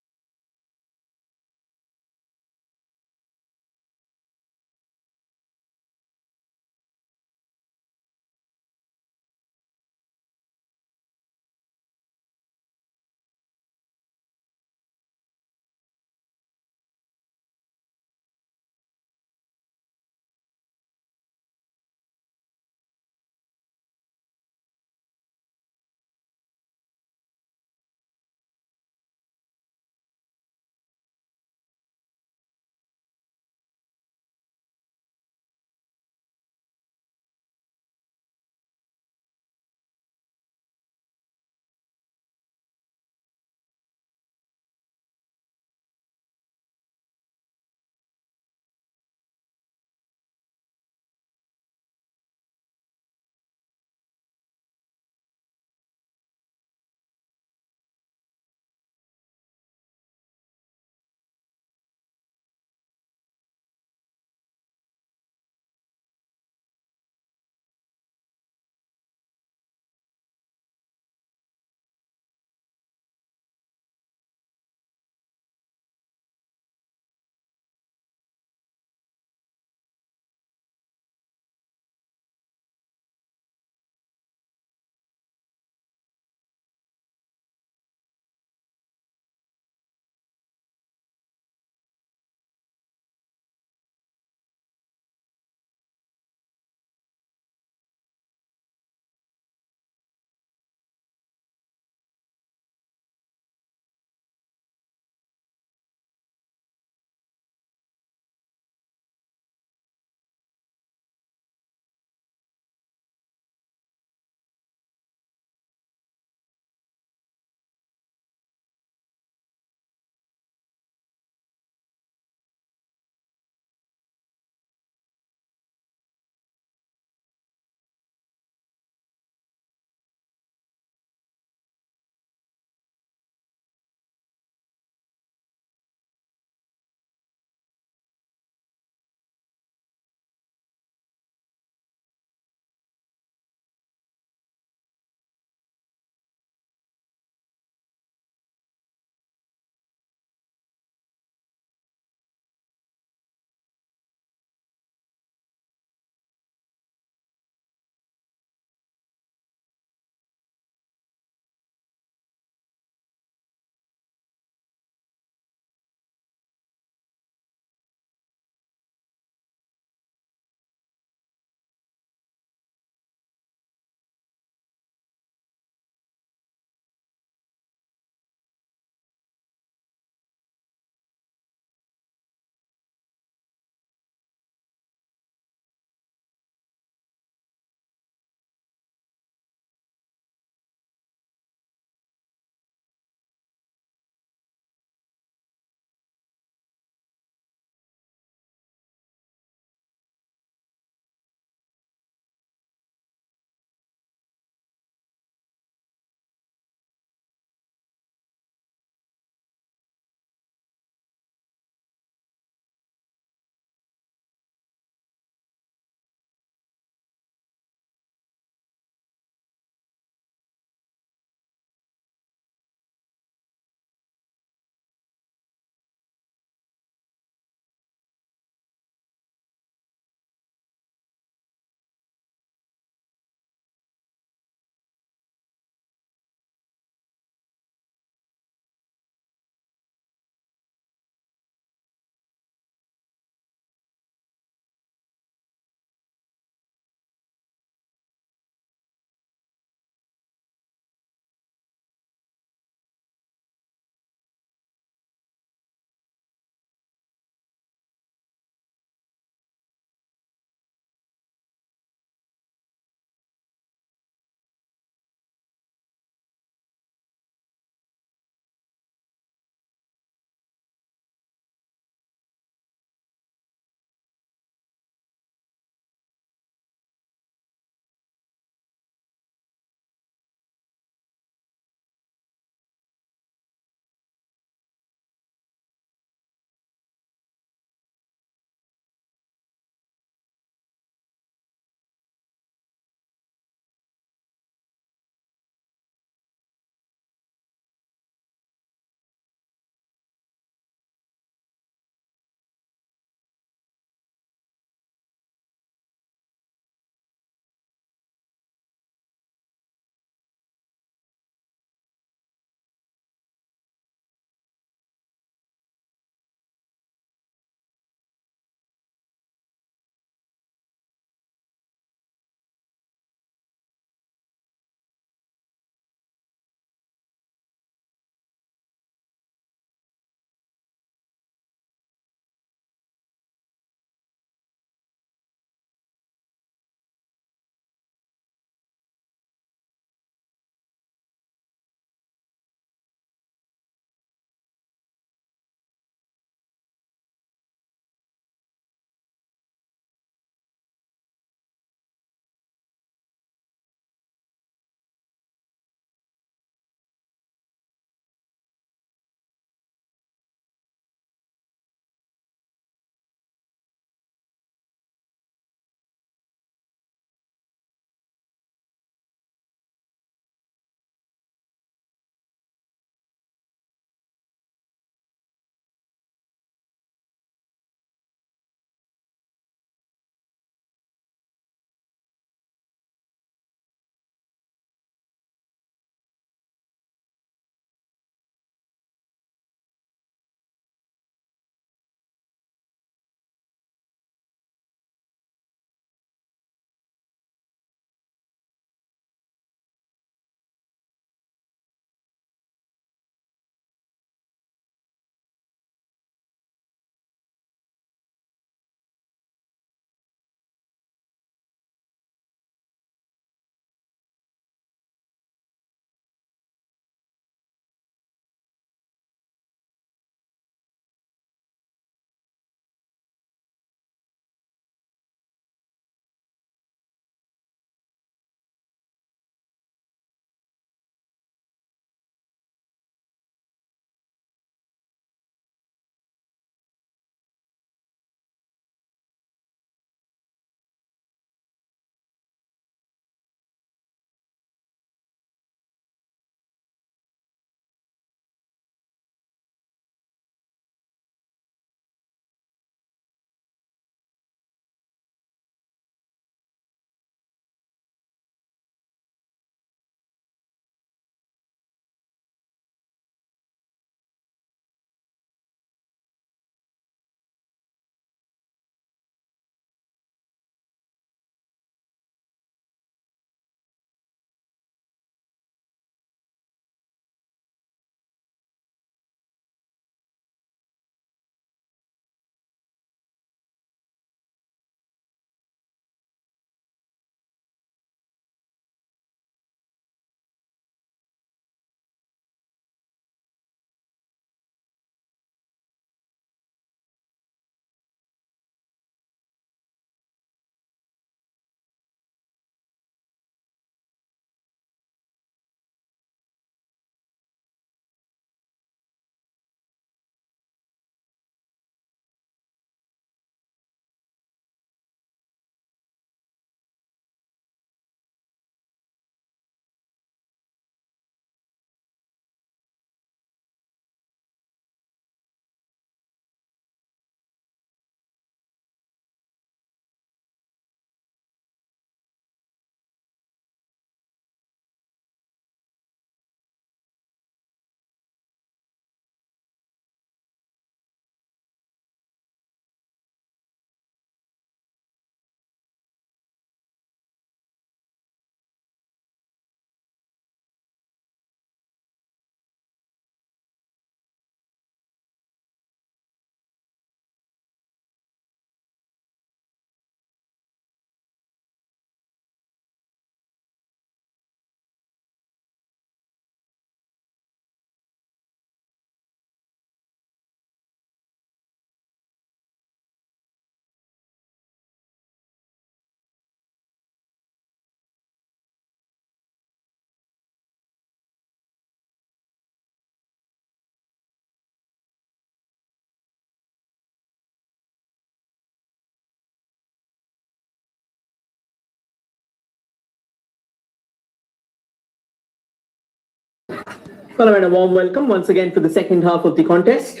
Hello and a warm welcome once again for the second half of the contest.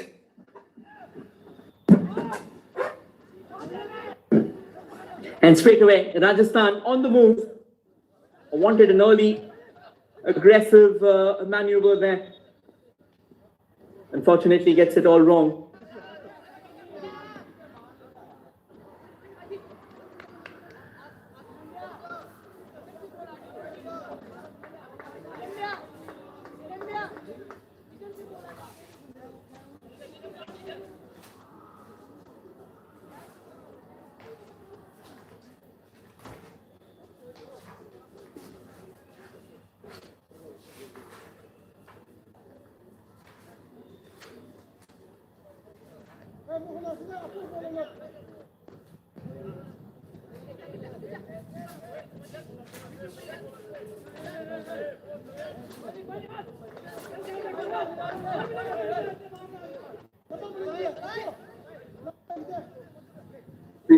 And straight away, Rajasthan on the move. Wanted an early, aggressive maneuver there. Unfortunately, gets it all wrong.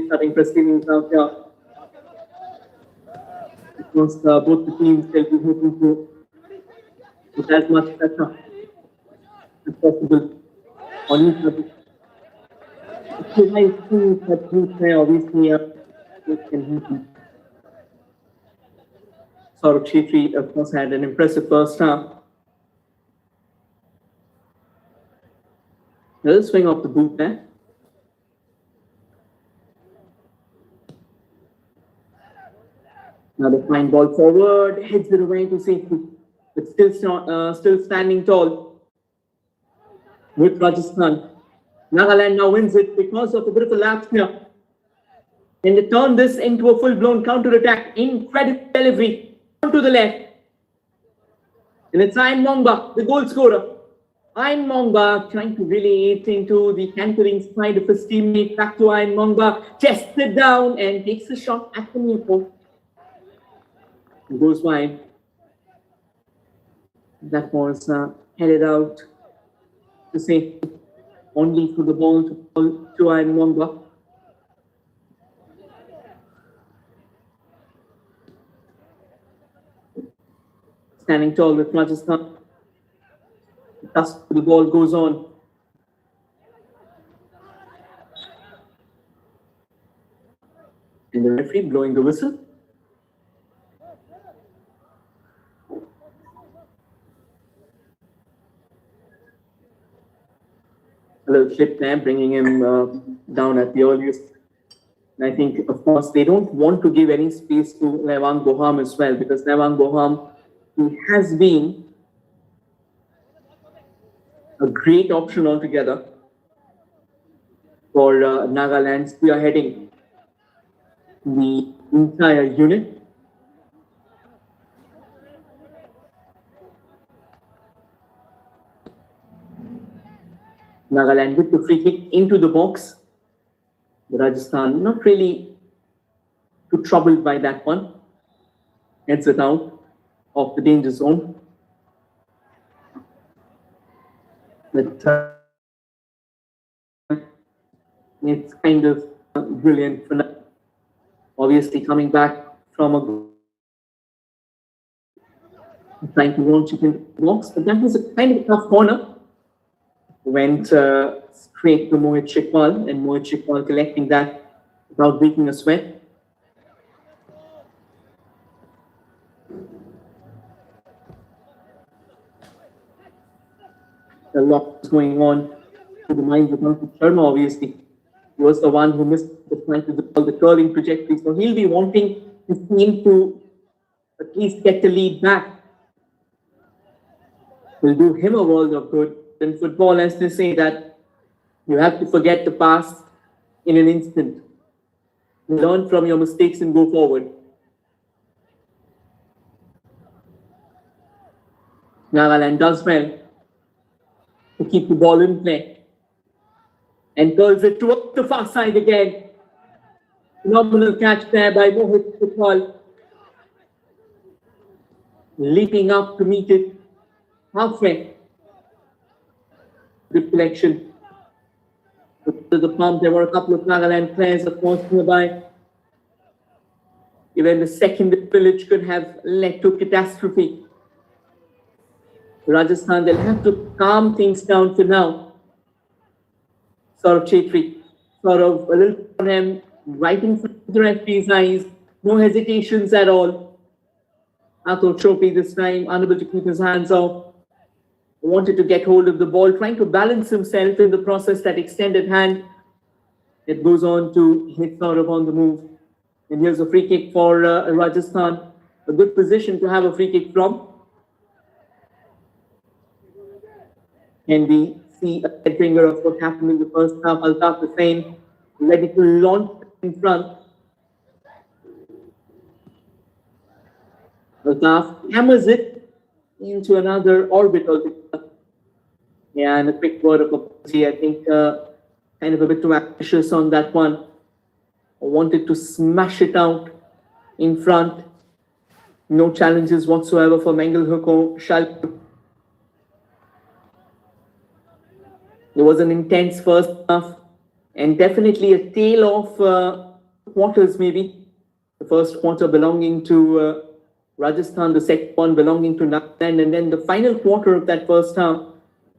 Starting proceedings out here. Because both the teams will be hoping to put as much pressure as possible on each other. I think that obviously it can happen. Saurabh Shetty, of course, had an impressive first half. Little swing off the boot there. Another fine ball forward, heads it away to safety, but still standing tall with Rajasthan. Nagaland now wins it because of a bit of a lapse here. And they turn this into a full-blown counter-attack. Incredible delivery to the left. And it's Ayn Mongba, the goal scorer. Ayn Mongba trying to really eat into the cantering side of his teammate. Back to Ayn Mongba, chests it down and takes a shot at the near post. Goes wide. That was headed out to safety. Only for the ball to Ayn Mongba. Standing tall with Rajasthan. Thus the ball goes on. And the referee blowing the whistle. A little slip there, bringing him down at the earliest. And I think, of course, they don't want to give any space to Levang Boham as well, because Levang Boham, he has been a great option altogether for Nagaland spearheading the entire unit. Nagaland with the free kick into the box. Rajasthan not really too troubled by that one. Heads it out of the danger zone. But it's kind of brilliant for now. Obviously coming back from a trying to launch it in the box, but that was a kind of a tough corner. Went straight to Mohit Shikwal, and Mohit Shikwal collecting that without breaking a sweat. A lot is going on to the minds of Ankit Sharma, obviously. He was the one who missed the point of the curling trajectory, so he'll be wanting his team to at least get the lead back. Will do him a world of good. In football, as they say, that you have to forget the past in an instant. Learn from your mistakes and go forward. Nagaland does well to keep the ball in play and curls it towards the far side again. Phenomenal catch there by Mohit Shikwal. Leaping up to meet it halfway. Good collection. To the pump, there were a couple of Nagaland players, of course, nearby. Even the second village could have led to catastrophe. Rajasthan, they'll have to calm things down for now. Sort of Chetri, sort of a little on him, right in front of the referee's eyes, no hesitations at all. Atul Chopi this time, unable to keep his hands off. Wanted to get hold of the ball, trying to balance himself in the process, that extended hand. It goes on to hit sort of on the move. And here's a free kick for Rajasthan. A good position to have a free kick from. And we see a head finger of what happened in the first half. Altaf the same, ready to launch in front. Altaf hammers it into another orbital. Yeah, and a quick word of apology. I think kind of a bit too ambitious on that one. I wanted to smash it out in front. No challenges whatsoever for Mengal Huko Shalp. There was an intense first half and definitely a tale of quarters maybe. The first quarter belonging to Rajasthan, the second one belonging to Nagaland, and then the final quarter of that first half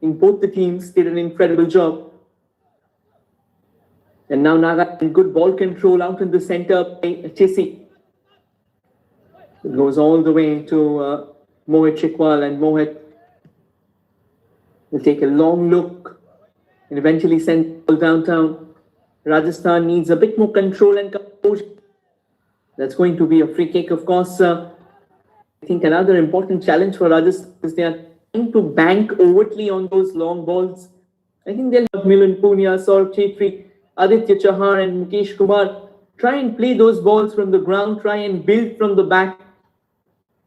in both the teams did an incredible job. And now Nagaland, good ball control out in the center by Chesi. It goes all the way to Mohit Chikwal, and Mohit will take a long look and eventually send the ball downtown. Rajasthan needs a bit more control and composure. That's going to be a free kick, of course. I think another important challenge for Rajasthan is they are trying to bank overtly on those long balls. I think they'll have Milan Punia, Saurabh Chetri, Aditya Chahar and Mukesh Kumar try and play those balls from the ground, try and build from the back.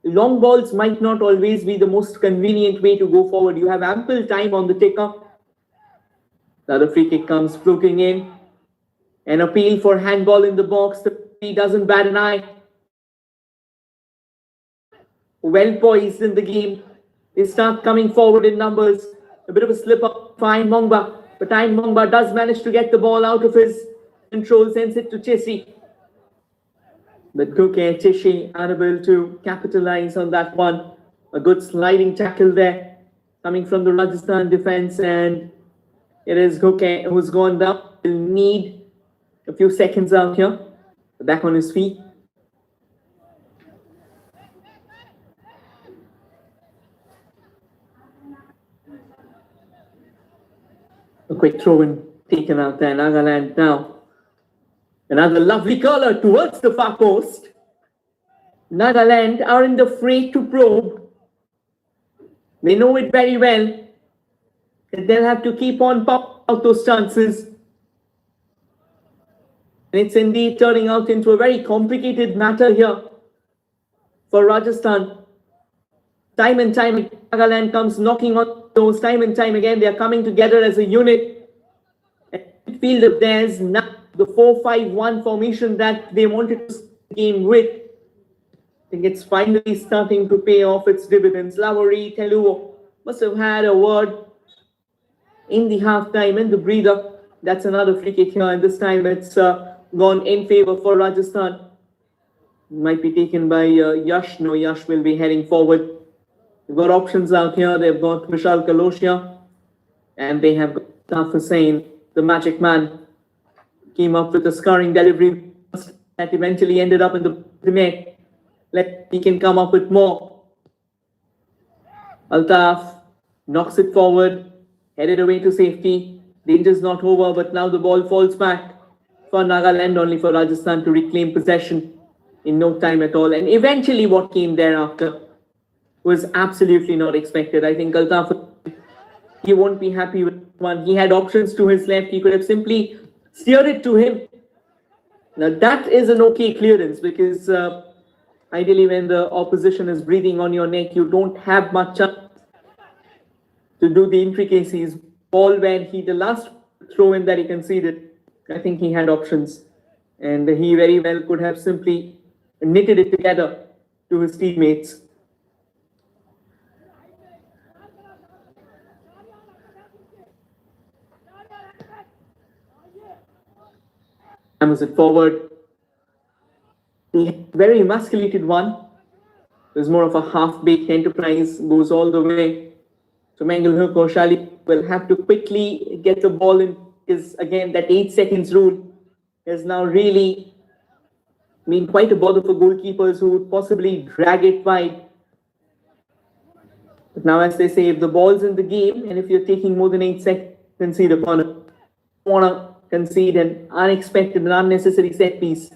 Long balls might not always be the most convenient way to go forward. You have ample time on the takeoff. The other free kick comes floating in. An appeal for handball in the box. The referee doesn't bat an eye. Well poised in the game. They start coming forward in numbers. A bit of a slip up for Ayn Mongba. But Ayn Mongba does manage to get the ball out of his control, sends it to Chesi. But Kuke Cheshi unable to capitalize on that one. A good sliding tackle there coming from the Rajasthan defense, and it is Kuke who's gone down. He'll need a few seconds out here. Back on his feet. A quick throw in taken out there. Nagaland now. Another lovely curler towards the far post. Nagaland are in the fray to probe. They know it very well. And they'll have to keep on popping out those chances. And it's indeed turning out into a very complicated matter here for Rajasthan. Time and time again, Nagaland comes knocking on those. Time and time again, they are coming together as a unit. And midfield of theirs now, the 4-5-1 formation that they wanted to start the game with. I think it's finally starting to pay off its dividends. Lowry, Teluo must have had a word in the halftime, in the breather. That's another free kick here, and this time it's gone in favor for Rajasthan. Might be taken by Yash. No, Yash will be heading forward. They've got options out here. They've got Vishal Kaloshia, and they have got Taf Hussain, the magic man. Came up with a scoring delivery that eventually ended up in the net. He can come up with more. Altaf knocks it forward, headed away to safety. Danger's not over, but now the ball falls back for Nagaland, only for Rajasthan to reclaim possession in no time at all. And eventually what came thereafter was absolutely not expected. I think Altaf, he won't be happy with one. He had options to his left. He could have simply steered it to him. Now that is an okay clearance, because ideally when the opposition is breathing on your neck, you don't have much chance to do the intricacies. Ball where the last throw in that he conceded, I think he had options, and he very well could have simply knitted it together to his teammates. Hammers it forward. The very emasculated one. There's more of a half-baked enterprise, goes all the way So Mangal Koshali will have to quickly get the ball in, because again that 8 seconds rule has now really been quite a bother for goalkeepers who would possibly drag it wide. But now, as they say, if the ball's in the game and if you're taking more than 8 seconds, concede a corner. You want to concede an unexpected and unnecessary set piece,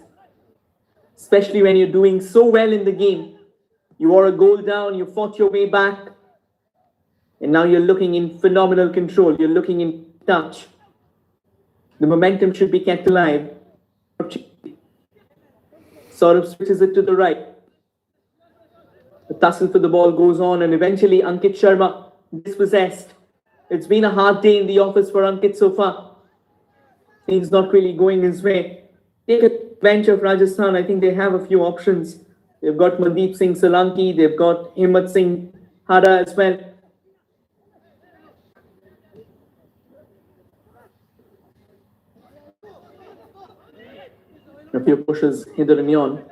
especially when you're doing so well in the game. You are a goal down, you fought your way back, and now you're looking in phenomenal control. You're looking in touch. The momentum should be kept alive. Sort of switches it to the right. The tussle for the ball goes on, and eventually Ankit Sharma dispossessed. It's been a hard day in the office for Ankit so far. Things not really going his way. Take a bench of Rajasthan. I think they have a few options. They've got Mandeep Singh Solanki. They've got Himmat Singh Hada as well. A few pushes hither and yon.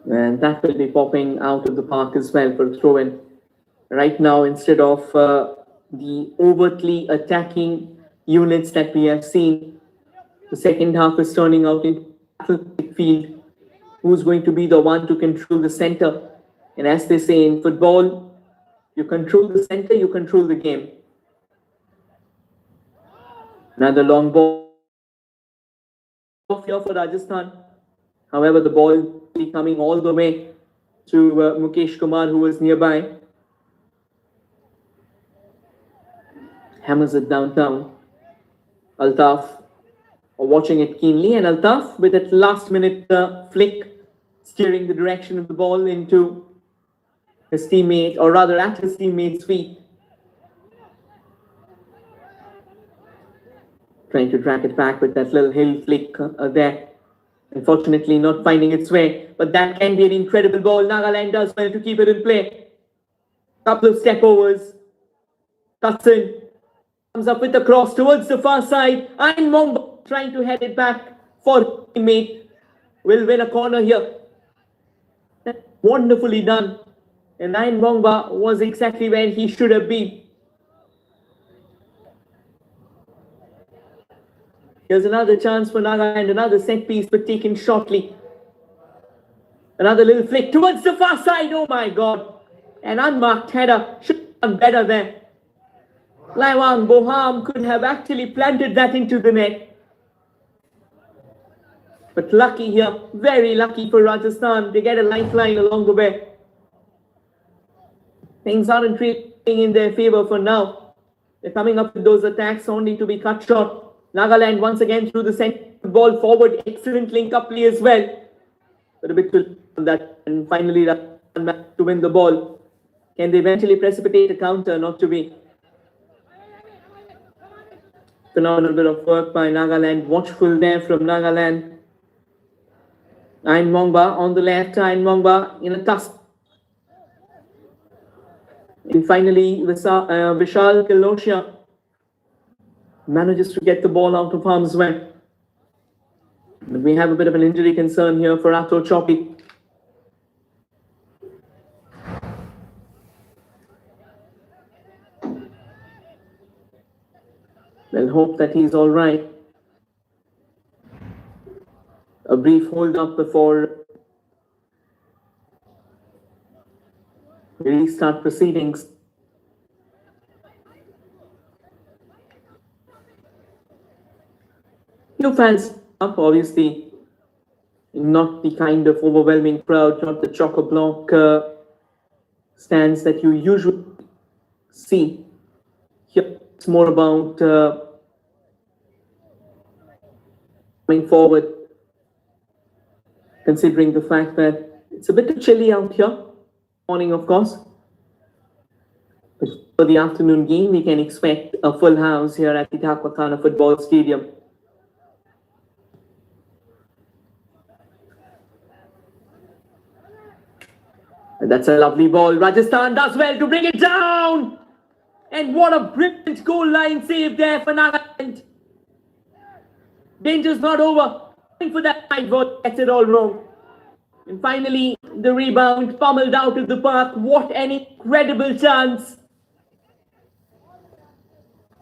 And that will be popping out of the park as well for a throw-in. Right now, instead of the overtly attacking units that we have seen, the second half is turning out into a field. Who's going to be the one to control the center? And as they say in football, you control the center, you control the game. Another long ball here for Rajasthan. However, the ball coming all the way to Mukesh Kumar, who was nearby. Hammers it downtown. Altaf watching it keenly, and Altaf with that last minute flick, steering the direction of the ball into his teammate, or rather at his teammate's feet. Trying to drag it back with that little hill flick there. Unfortunately, not finding its way, but that can be an incredible ball. Nagaland does well to keep it in play. Couple of step overs. Cuts in. Comes up with the cross towards the far side. Ayn Mongba trying to head it back for teammate. Will win a corner here. Wonderfully done. And Ayn Mongba was exactly where he should have been. Here's another chance for Nagaland, another set piece, but taken shortly. Another little flick towards the far side. Oh my God. An unmarked header. Should have done better there. Laiwang Boham could have actually planted that into the net. But lucky here, very lucky for Rajasthan. They get a lifeline along the way. Things aren't really in their favor for now. They're coming up with those attacks only to be cut short. Nagaland once again through the center, ball forward, excellent link-up play as well. But a bit too on that, and finally to win the ball. Can they eventually precipitate a counter? Not to be. Phenomenal bit of work by Nagaland. Watchful there from Nagaland. Ayn Mongba on the left. Ayn Mongba in a tussle. And finally, Vishal Kilosia manages to get the ball out of harm's way. But we have a bit of an injury concern here for Ato Choppy. We'll hope that he's all right. A brief hold up before we restart proceedings. Few fans up, obviously, not the kind of overwhelming crowd, not the chock-a-block stands that you usually see. Here, it's more about coming forward, considering the fact that it's a bit chilly out here. Morning, of course. But for the afternoon game, we can expect a full house here at the Dhakuakhana Football Stadium. And that's a lovely ball. Rajasthan does well to bring it down. And what a brilliant goal line save there for Nagaland. Danger's not over. For that night, gets it all wrong. And finally, the rebound pummeled out of the park. What an incredible chance.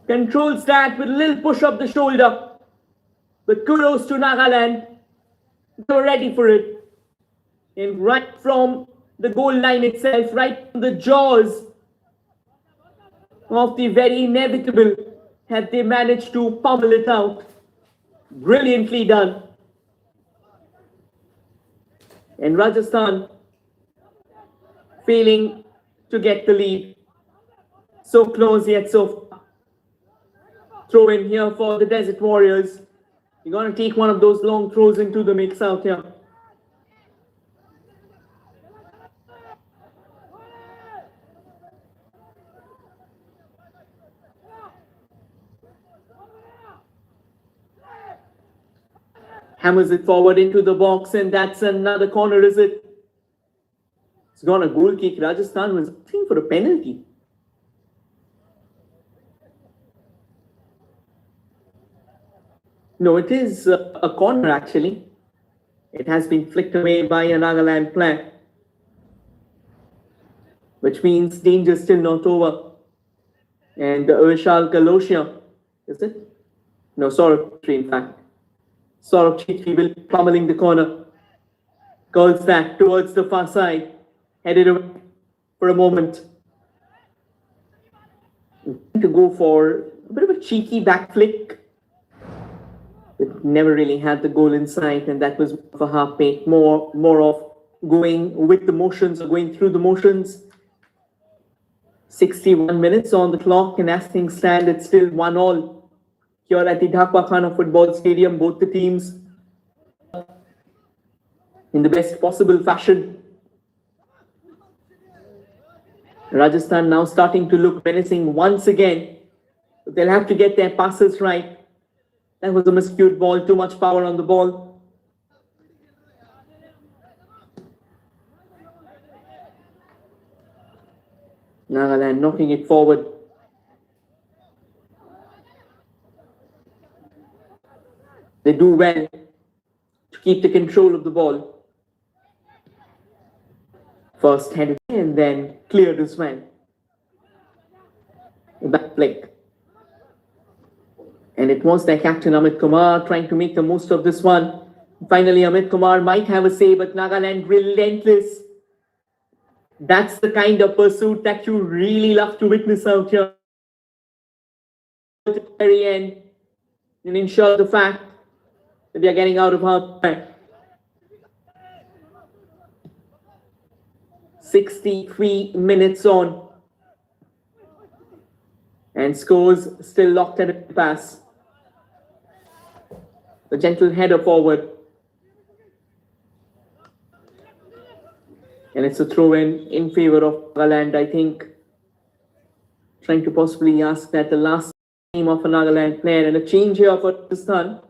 Controls that with a little push of the shoulder. But kudos to Nagaland. They were ready for it. And right from the goal line itself, right from the jaws of the very inevitable, have they managed to pummel it out. Brilliantly done. And Rajasthan failing to get the lead. So close yet so far. Throw in here for the Desert Warriors. You're going to take one of those long throws into the mix out here. Hammers it forward into the box, and that's another corner, is it? It's gone a goal kick. Rajasthan was asking for a penalty. No, it is a corner actually. It has been flicked away by a Nagaland player, which means danger still not over. And Vishal Kaloshia, is it? No, Saurabh, in fact. Saurabh Chitri will pummeling the corner. Curls that towards the far side. Headed away for a moment. To go for a bit of a cheeky back flick. It never really had the goal in sight, and that was for half pace. More of going with the motions or going through the motions. 61 minutes on the clock, and as things stand, it's still 1-1 here at the Dhakuakhana Football Stadium. Both the teams in the best possible fashion. Rajasthan now starting to look menacing once again. They'll have to get their passes right. That was a miscued ball, too much power on the ball. Nagaland knocking it forward. They do well to keep the control of the ball. First headed and then cleared as well. Back flick. And it was their captain Amit Kumar trying to make the most of this one. Finally, Amit Kumar might have a say, but Nagaland relentless. That's the kind of pursuit that you really love to witness out here. At the very end, and ensure the fact that they are getting out of half time. 63 minutes on. And scores still locked at a pass. The gentle header forward. And it's a throw in favor of Nagaland, I think. Trying to possibly ask that the last name of a Nagaland player, and a change here for Rajasthan.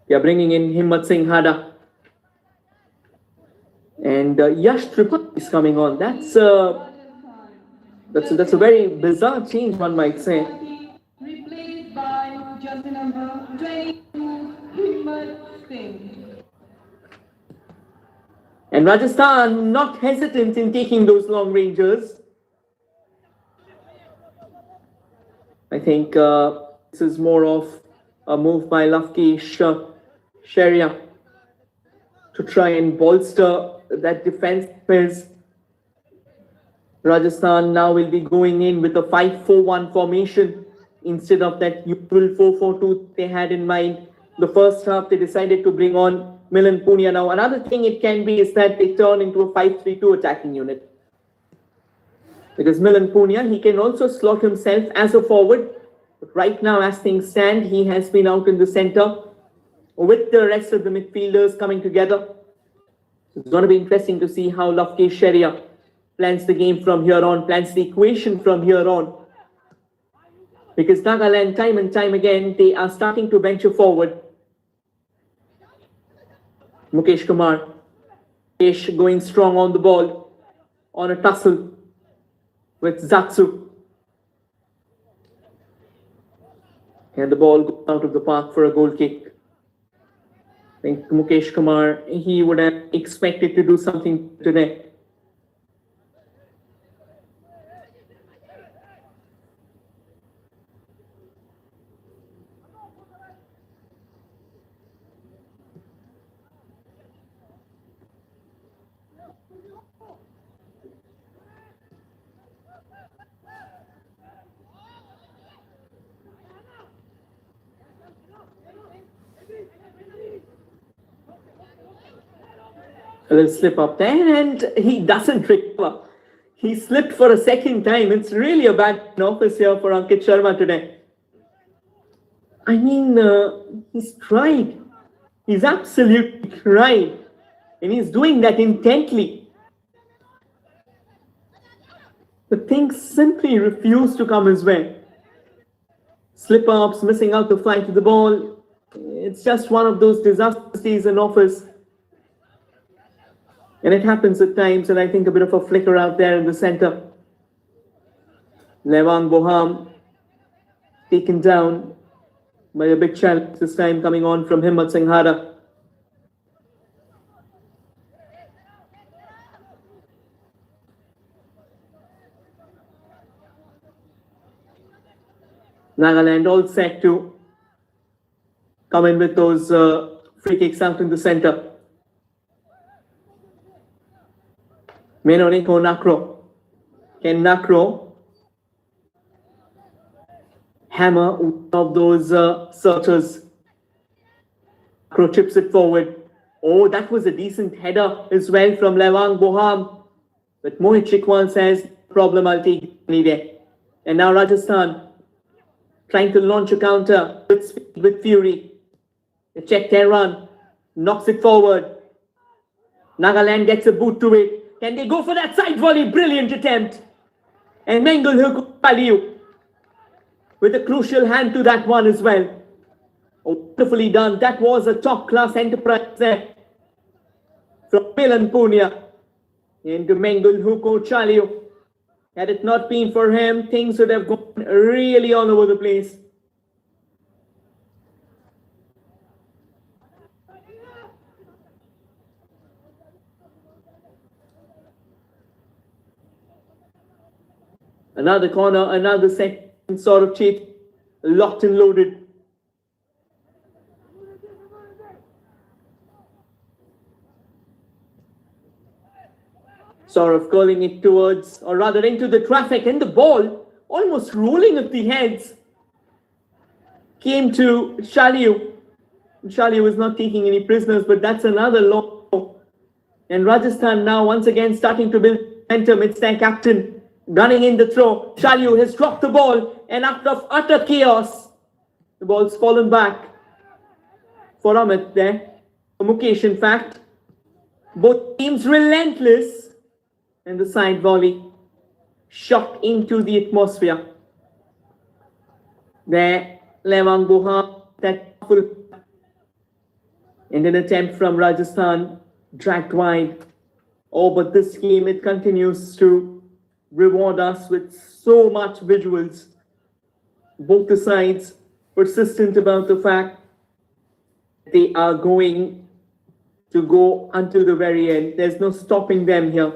We are bringing in Himmat Singh Hada. And Yash Tripathi is coming on. That's a very bizarre change, one might say. Replaced by jersey number 22, Himmat Singh. And Rajasthan not hesitant in taking those long rangers. I think this is more of a move by Lavkesh Sharia to try and bolster that defense. Rajasthan now will be going in with a 5-4-1 formation instead of that usual 4-4-2 they had in mind. The first half they decided to bring on Milan Punia. Now another thing it can be is that they turn into a 5-3-2 attacking unit. Because Milan Punia, he can also slot himself as a forward. But right now, as things stand, he has been out in the center with the rest of the midfielders coming together. So it's going to be interesting to see how Lavkesh Sharia plans the game from here on, plans the equation from here on. Because Nagaland, time and time again, they are starting to venture forward. Mukesh Kumar. Mukesh going strong on the ball, on a tussle with Zatsu. And the ball goes out of the park for a goal kick. I think Mukesh Kumar, he would have expected to do something today. A little slip up there, and he doesn't recover. He slipped for a second time. It's really a bad office here for Ankit Sharma today. I mean, he's tried. He's absolutely tried. And he's doing that intently. But things simply refuse to come his way. Slip-ups, missing out the flight to the ball. It's just one of those disaster days in office. And it happens at times, and I think a bit of a flicker out there in the center. Lewang Boham taken down by a big challenge, this time coming on from Himmat Singhara. Nagaland all set to come in with those free kicks out in the center. Menoniko Nakro. Can Nakro hammer one of those searchers? Nakro chips it forward. Oh, that was a decent header as well from Lewang Boham. But Mohit Chikwal says, problem, I'll take it any day. And now Rajasthan trying to launch a counter with speed, with fury. They check their run, knocks it forward. Nagaland gets a boot to it. Can they go for that side volley? Brilliant attempt. And Mengul Paliu with a crucial hand to that one as well. Oh, wonderfully done. That was a top-class enterprise there from Milan Punya into Mengul Chaliu. Had it not been for him, things would have gone really all over the place. Another corner, another set, sort of cheap, locked and loaded. Sort of curling it towards, or rather into the traffic, and the ball, almost rolling at the heads, came to Shaliu. Shaliu was not taking any prisoners, but that's another long. And Rajasthan now once again starting to build momentum. It's their captain gunning in the throw. Shaliu has dropped the ball, and after utter chaos, the ball's fallen back for Amit there. For Mukesh, in fact. Both teams relentless. And the side volley shot into the atmosphere. There, Lewang Boham, that full, and an attempt from Rajasthan dragged wide. Oh, but this game, it continues to reward us with so much visuals. Both the sides persistent about the fact they are going to go until the very end. There's no stopping them here.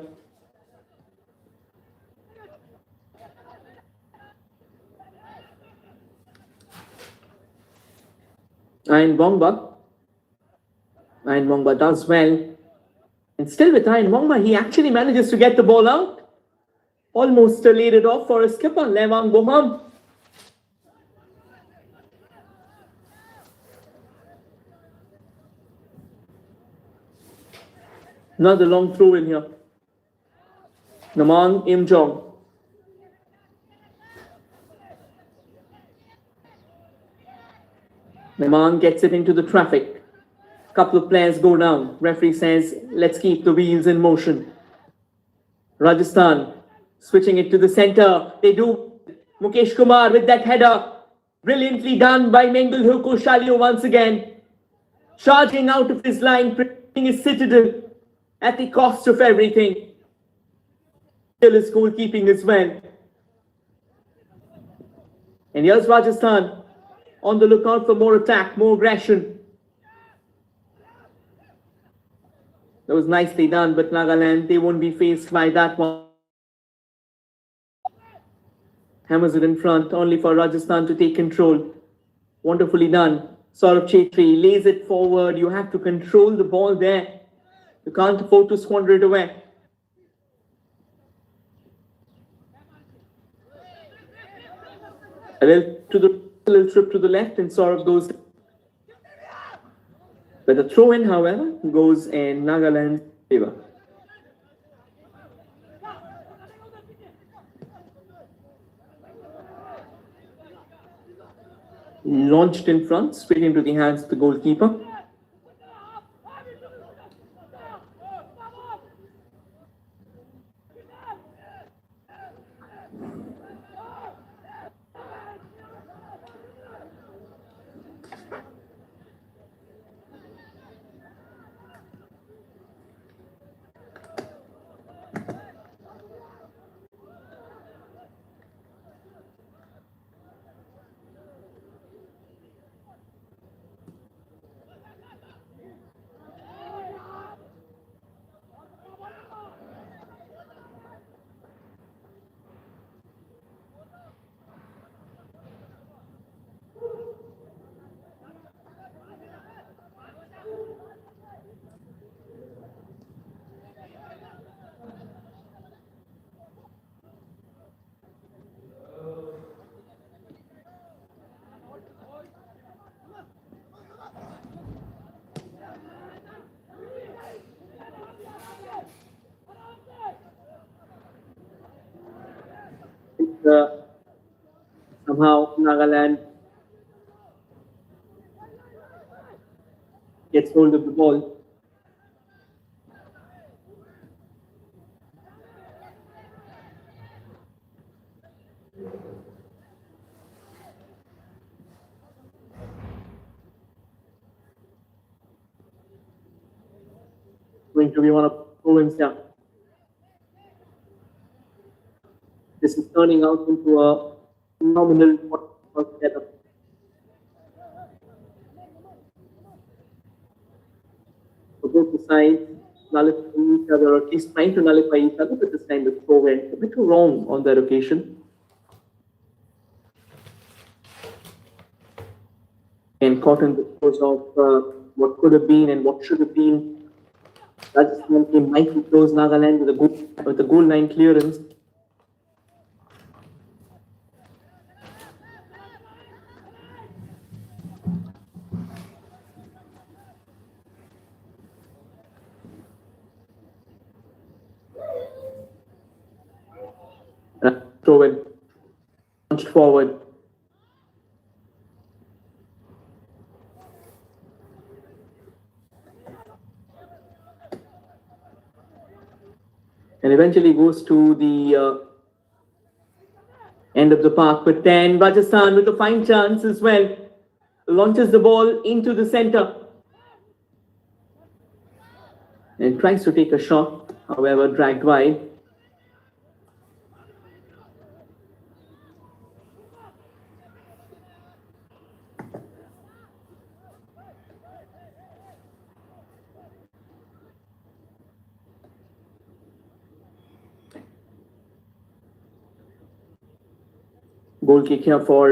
Iron Bongba does well. And still with Iron Bongba, he actually manages to get the ball out. Almost laid it off for a skipper, Lewang Boham. Another long throw in here. Naman Imjong. Naman gets it into the traffic. A couple of players go down. Referee says, let's keep the wheels in motion. Rajasthan switching it to the center. They do. Mukesh Kumar with that header. Brilliantly done by Mengul Shaliu once again. Charging out of his line, protecting his citadel at the cost of everything. Still his goalkeeping as well. And here's Rajasthan on the lookout for more attack, more aggression. That was nicely done, but Nagaland, they won't be faced by that one. Hammers it in front, only for Rajasthan to take control. Wonderfully done. Saurabh Chetri lays it forward. You have to control the ball there. You can't afford to squander it away. A little trip to the left, and Saurabh goes. But the throw in, however, goes in Nagaland favor. Launched in front, straight into the hands of the goalkeeper. Somehow Nagaland gets hold of the ball. Going to be one of Owen's down. This is turning out into a nominal setup. So both the sides nullifying each other, or at least trying to nullify each other, but this time the throw went a bit wrong on that occasion. And caught in the course of what could have been and what should have been. Rajasthan came mighty close. Nagaland with a goal line clearance. Throw in, launched forward. And eventually goes to the end of the park. But then Rajasthan with a fine chance as well. Launches the ball into the center. And tries to take a shot, however, dragged wide. Goal kick here for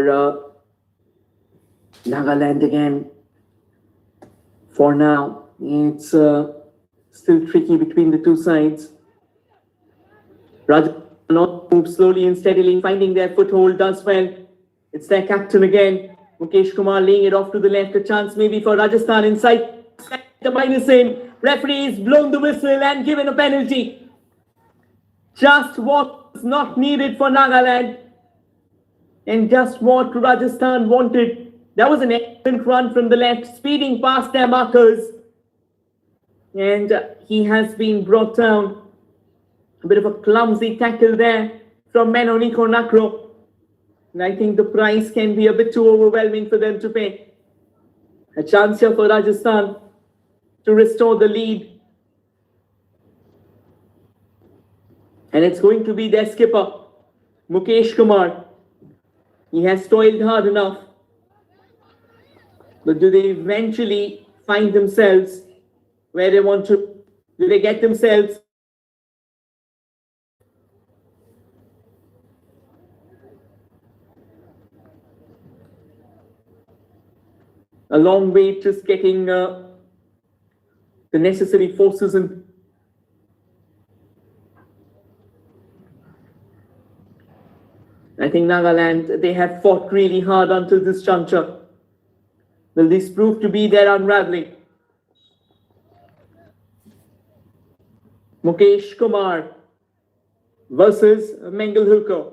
Nagaland again. For now, it's still tricky between the two sides. Rajasthan moves slowly and steadily, finding their foothold, does well. It's their captain again. Mukesh Kumar laying it off to the left. A chance maybe for Rajasthan inside. The minus in. Referee's blown the whistle and given a penalty. Just what was not needed for Nagaland. And just what Rajasthan wanted. That was an excellent run from the left, speeding past their markers. And he has been brought down. A bit of a clumsy tackle there from Menoniko Nakro. And I think the price can be a bit too overwhelming for them to pay. A chance here for Rajasthan to restore the lead. And it's going to be their skipper, Mukesh Kumar. He has toiled hard enough. But do they eventually find themselves where they want to? Do they get themselves a long way just getting the necessary forces in? I think Nagaland, they have fought really hard until this juncture. Will this prove to be their unraveling? Mukesh Kumar versus Mengelhulker.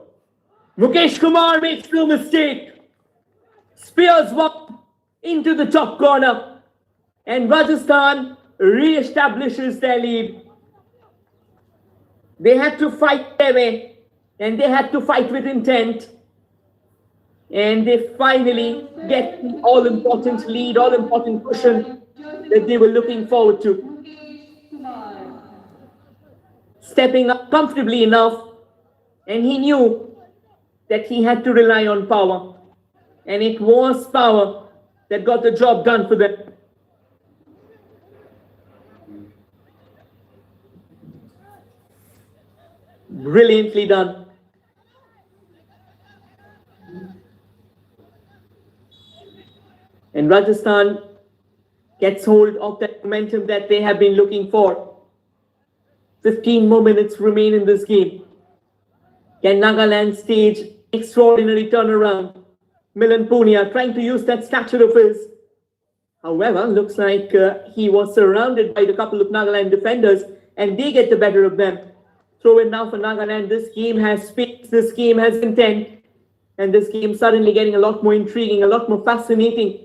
Mukesh Kumar makes no mistake. Spears one into the top corner. And Rajasthan re-establishes their lead. They had to fight their way. And they had to fight with intent. And they finally get the all-important lead, all-important cushion that they were looking forward to. Stepping up comfortably enough, and he knew that he had to rely on power. And it was power that got the job done for them. Brilliantly done. And Rajasthan gets hold of that momentum that they have been looking for. 15 more minutes remain in this game. Can Nagaland stage extraordinary turnaround? Milan Punia trying to use that stature of his. However, looks like he was surrounded by the couple of Nagaland defenders and they get the better of them. Throw in now for Nagaland. This game has space, this game has intent, and this game suddenly getting a lot more intriguing, a lot more fascinating.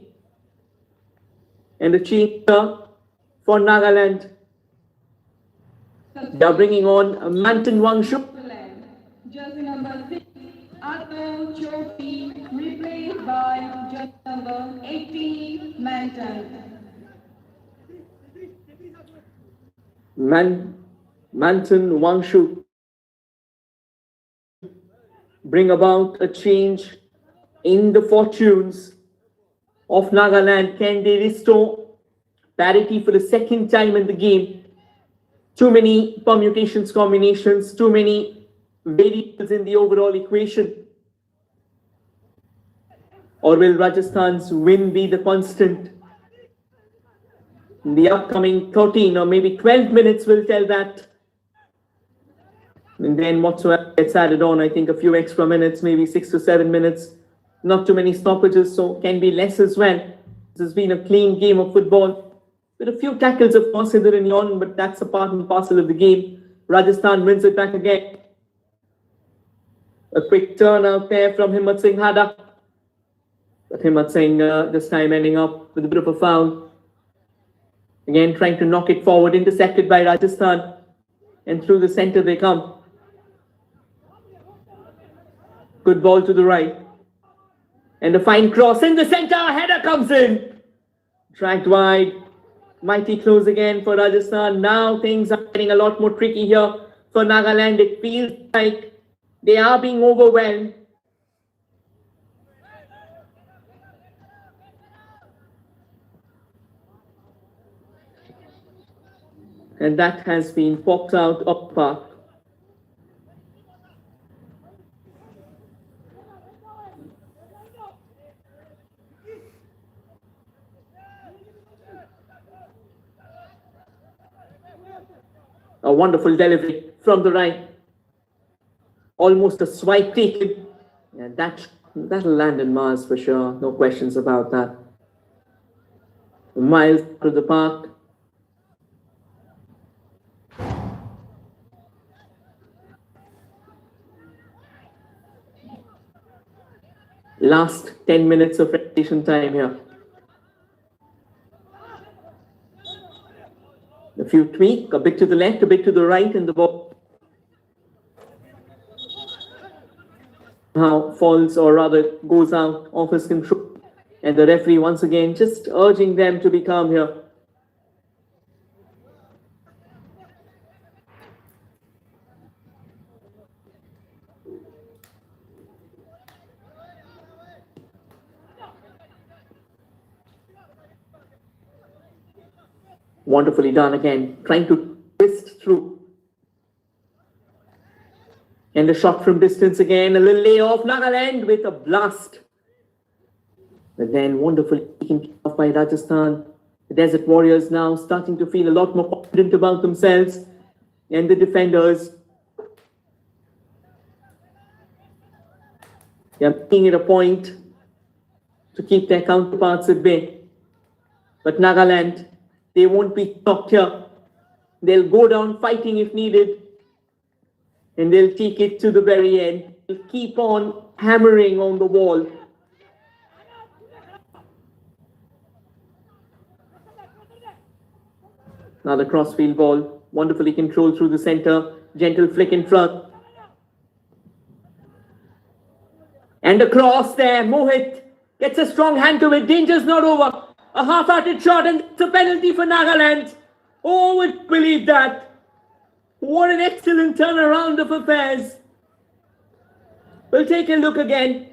And the change for Nagaland. They are bringing on Mantan Wangshu. Jersey number 6, Ato Chopi, replaced by jersey number 18, Mantan. Mantan Wangshu bring about a change in the fortunes of Nagaland. Can they restore parity for the second time in the game? Too many permutations, combinations, too many variables in the overall equation. Or will Rajasthan's win be the constant? In the upcoming 13 or maybe 12 minutes will tell that. And then whatsoever gets added on, I think a few extra minutes, maybe 6 to 7 minutes. Not too many stoppages, so can be less as well. This has been a clean game of football. With a few tackles, of course, hither and yon, but that's a part and parcel of the game. Rajasthan wins it back again. A quick turn out there from Himmat Singh Hada. But Himmat Singh this time ending up with a bit of a foul. Again, trying to knock it forward, intercepted by Rajasthan. And through the center they come. Good ball to the right. And a fine cross in the center. Header comes in. Dragged wide. Mighty close again for Rajasthan. Now things are getting a lot more tricky here for Nagaland. It feels like they are being overwhelmed. And that has been popped out of the park. A wonderful delivery from the right. Almost a swipe taken. And that'll land in Mars for sure. No questions about that. Miles to the park. Last 10 minutes of rotation time here. A few tweak, a bit to the left, a bit to the right, and the ball now falls, or rather goes out of his control. And the referee once again just urging them to be calm here. Wonderfully done again, trying to twist through. And a shot from distance again, a little layoff. Nagaland with a blast. But then wonderfully taken off by Rajasthan. The Desert Warriors now starting to feel a lot more confident about themselves. And the defenders, they are making it a point to keep their counterparts at bay. But Nagaland, they won't be stopped here. They'll go down fighting if needed, and they'll take it to the very end. They'll keep on hammering on the wall. Now the crossfield ball, wonderfully controlled through the center, gentle flick in front. And across there, Mohit gets a strong hand to it, danger's not over. A half-hearted shot and it's a penalty for Nagaland. Oh, would believe that. What an excellent turnaround of affairs. We'll take a look again.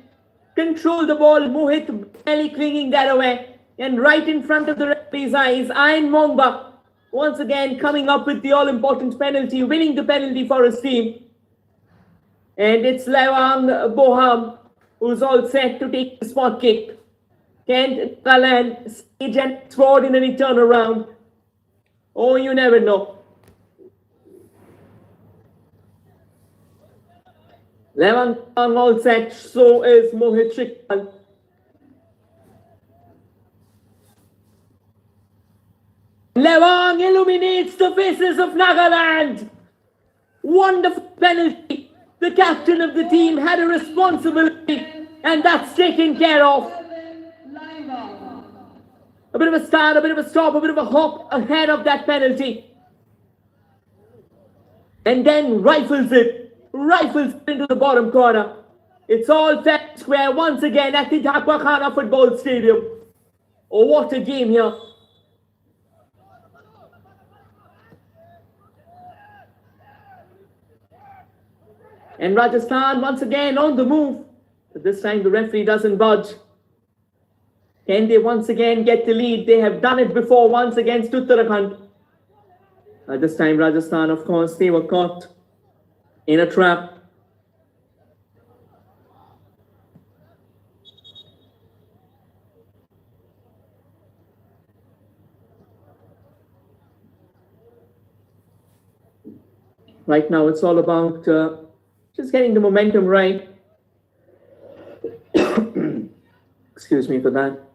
Control the ball, Mohit barely clinging that away. And right in front of the referee's eyes, Ayn Mongba once again coming up with the all-important penalty, winning the penalty for his team. And it's Lewang Boham who's all set to take the spot kick. Kent Nagaland stage and extraordinary turnaround. Oh, you never know. Lewang all set, so is Mohit Shikmal. Lewang illuminates the faces of Nagaland. Wonderful penalty. The captain of the team had a responsibility, and that's taken care of. A bit of a start, a bit of a stop, a bit of a hop ahead of that penalty. And then rifles it into the bottom corner. It's all fair and square once again at the Dhakuakhana football stadium. Oh, what a game here. And Rajasthan once again on the move. But this time the referee doesn't budge. Can they once again get the lead? They have done it before once against Uttarakhand. This time Rajasthan, of course, they were caught in a trap. Right now it's all about just getting the momentum right. Excuse me for that.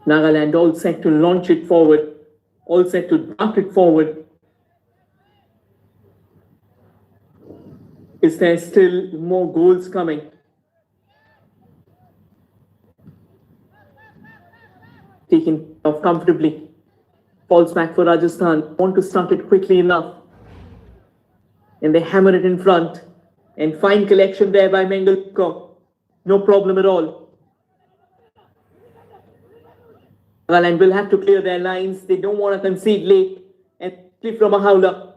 Nagaland all set to launch it forward, all set to dart it forward. Is there still more goals coming? Taken off comfortably. Falls back for Rajasthan. Want to start it quickly enough. And they hammer it in front. And fine collection there by Mengal. No problem at all. Nagaland will have to clear their lines. They don't want to concede late and play from a howler.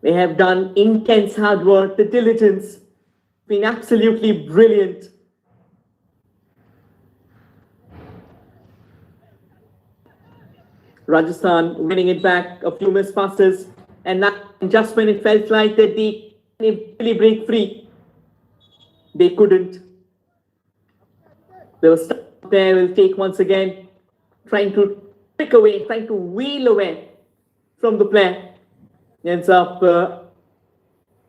They have done intense hard work. The diligence been absolutely brilliant. Rajasthan winning it back, a few missed passes, and now just when it felt like that they really break free, they couldn't. They were stuck there. Will take once again, trying to pick away, trying to wheel away from the player. Ends up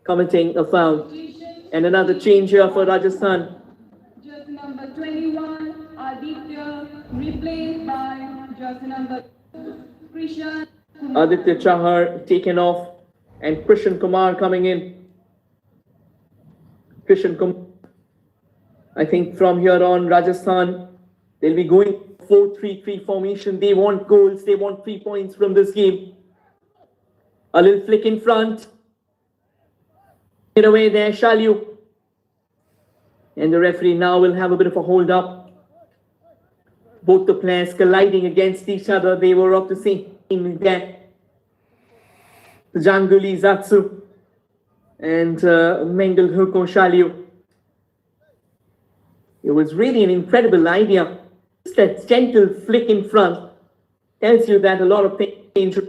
committing a foul. And another change here for Rajasthan. Jersey number 21, Aditya, replaced by jersey number 2, Krishan. Aditya Chahar taken off, and Krishan Kumar coming in. Krishan Kumar. I think from here on, Rajasthan, they'll be going 4-3-3 formation. They want goals. They want 3 points from this game. A little flick in front. Get away there, Shalyu. And the referee now will have a bit of a hold up. Both the players colliding against each other. They were of the same team there. Janguli Zatsu and Mengal Huko Shalyu. It was really an incredible idea. Just that gentle flick in front tells you that a lot of things change.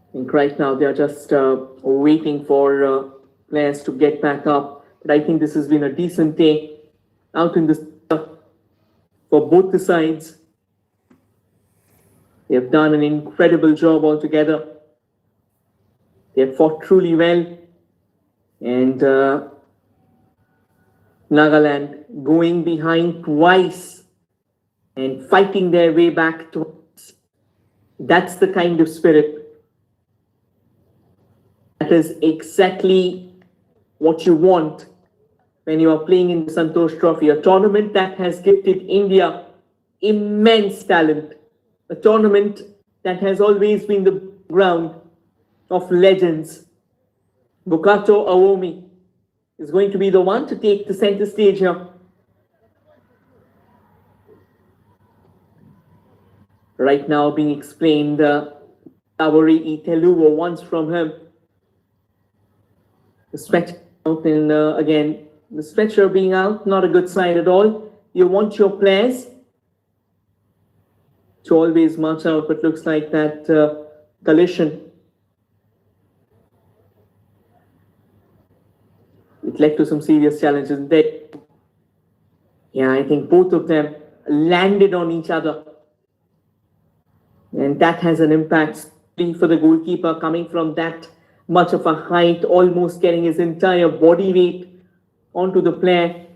I think right now they are just waiting for players to get back up. But I think this has been a decent day out in the for both the sides. They have done an incredible job altogether. They have fought truly well. And Nagaland going behind twice and fighting their way back to us. That's the kind of spirit. That is exactly what you want when you are playing in the Santosh Trophy, a tournament that has gifted India immense talent, a tournament that has always been the ground of legends. Bukato Awomi is going to be the one to take the center stage here. Right now being explained, Tawari Telugu once from him. The stretch out and again, the stretcher being out, not a good sign at all. You want your players to always march out, but looks like that collision, it led to some serious challenges there. Yeah, I think both of them landed on each other. And that has an impact for the goalkeeper coming from that much of a height, almost getting his entire body weight onto the player.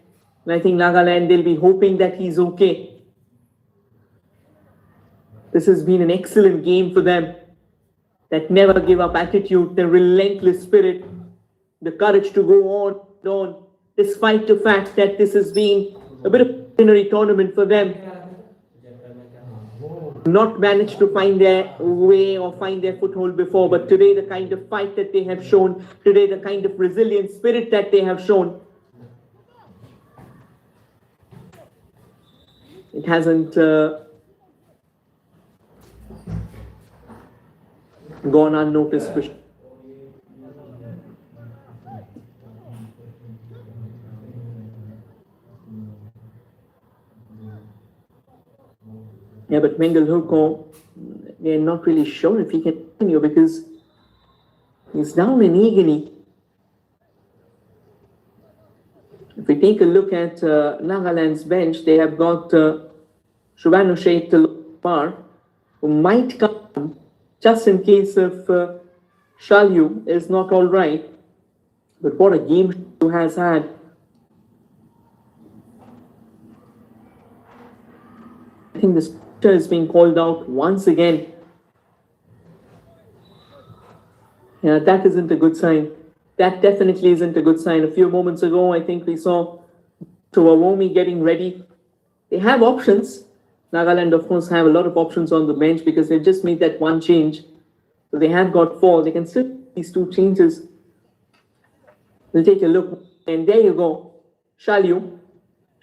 And I think Nagaland, they'll be hoping that he's okay. This has been an excellent game for them. That never give up attitude, the relentless spirit, the courage to go on, despite the fact that this has been a bit of an ordinary tournament for them. Not managed to find their way or find their foothold before, but today the kind of fight that they have shown, today the kind of resilient spirit that they have shown, it hasn't gone unnoticed. Yeah, but Mengal Huko, they're not really sure if he can continue because he's down in Igini. If we take a look at Nagaland's bench, they have got Shubhanu Sheth who might come just in case if Shalyu is not all right. But what a game Shalyu has had. I think this is being called out once again. Yeah, that isn't a good sign. That definitely isn't a good sign. A few moments ago, I think we saw Tuawomi getting ready. They have options. Nagaland, of course, have a lot of options on the bench because they've just made that one change. So they have got 4. They can still make these 2 changes. We'll take a look. And there you go. Shalyu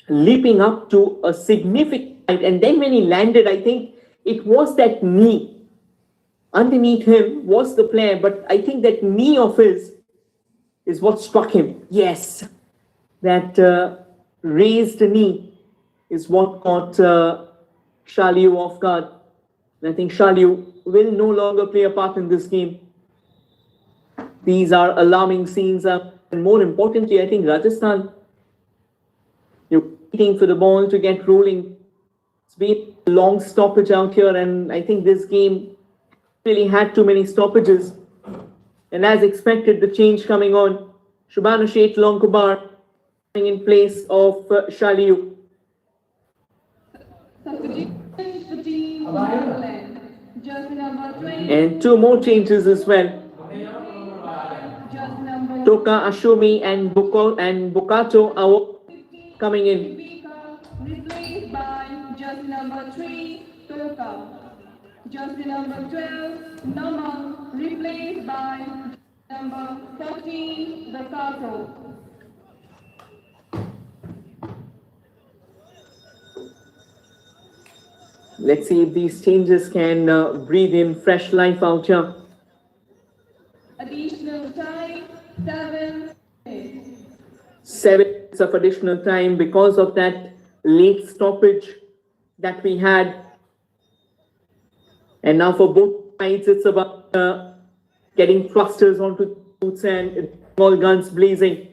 leaping up to a significant height. And then when he landed, I think it was that knee. Underneath him was the player, but I think that knee of his is what struck him. Yes, that raised knee is what caught Shalyu off guard. And I think Shalyu will no longer play a part in this game. These are alarming scenes. And more importantly, I think Rajasthan, you're waiting for the ball to get rolling. It's been a long stoppage out here, and I think this game really had too many stoppages. And as expected, the change coming on. Shubhanu Sheth Longkubar in place of Shalyu. And 2 more changes as well. Toka Ashumi and Bukato are coming in. Replaced by jersey number 3, Toka. Jersey number 12, Nama, replaced by number 14, Dhakuakhana. Let's see if these changes can breathe in fresh life out here. Additional time, 7 minutes. 7 minutes of additional time because of that late stoppage that we had. And now for both sides, it's about getting thrusters onto boots and all guns blazing.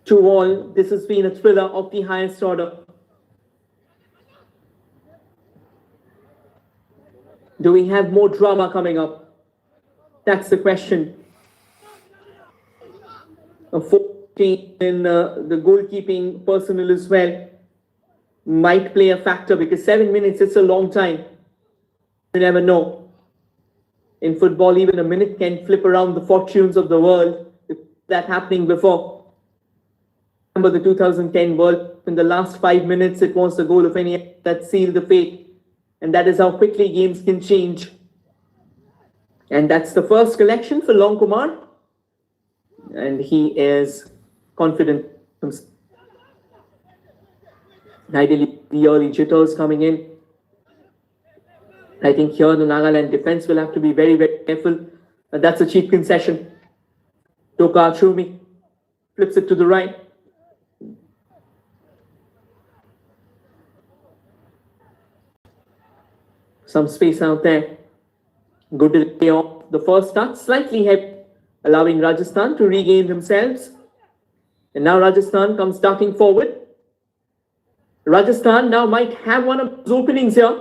2-all. This has been a thriller of the highest order. Do we have more drama coming up? That's the question. A 14 in the goalkeeping personnel as well might play a factor, because 7 minutes is a long time. You never know. In football, even a minute can flip around the fortunes of the world. That happening before. Remember the 2010 World Cup, in the last 5 minutes, it was the goal of any that sealed the fate. And that is how quickly games can change. And that's the first collection for Long Kumar. And he is confident. Ideally, the early jitters coming in. I think here the Nagaland defense will have to be very, very careful. And that's a cheap concession. Toka Chumi flips it to the right. Some space out there. Good delay off the first touch, slightly heavy, allowing Rajasthan to regain themselves. And now Rajasthan comes darting forward. Rajasthan now might have one of those openings here.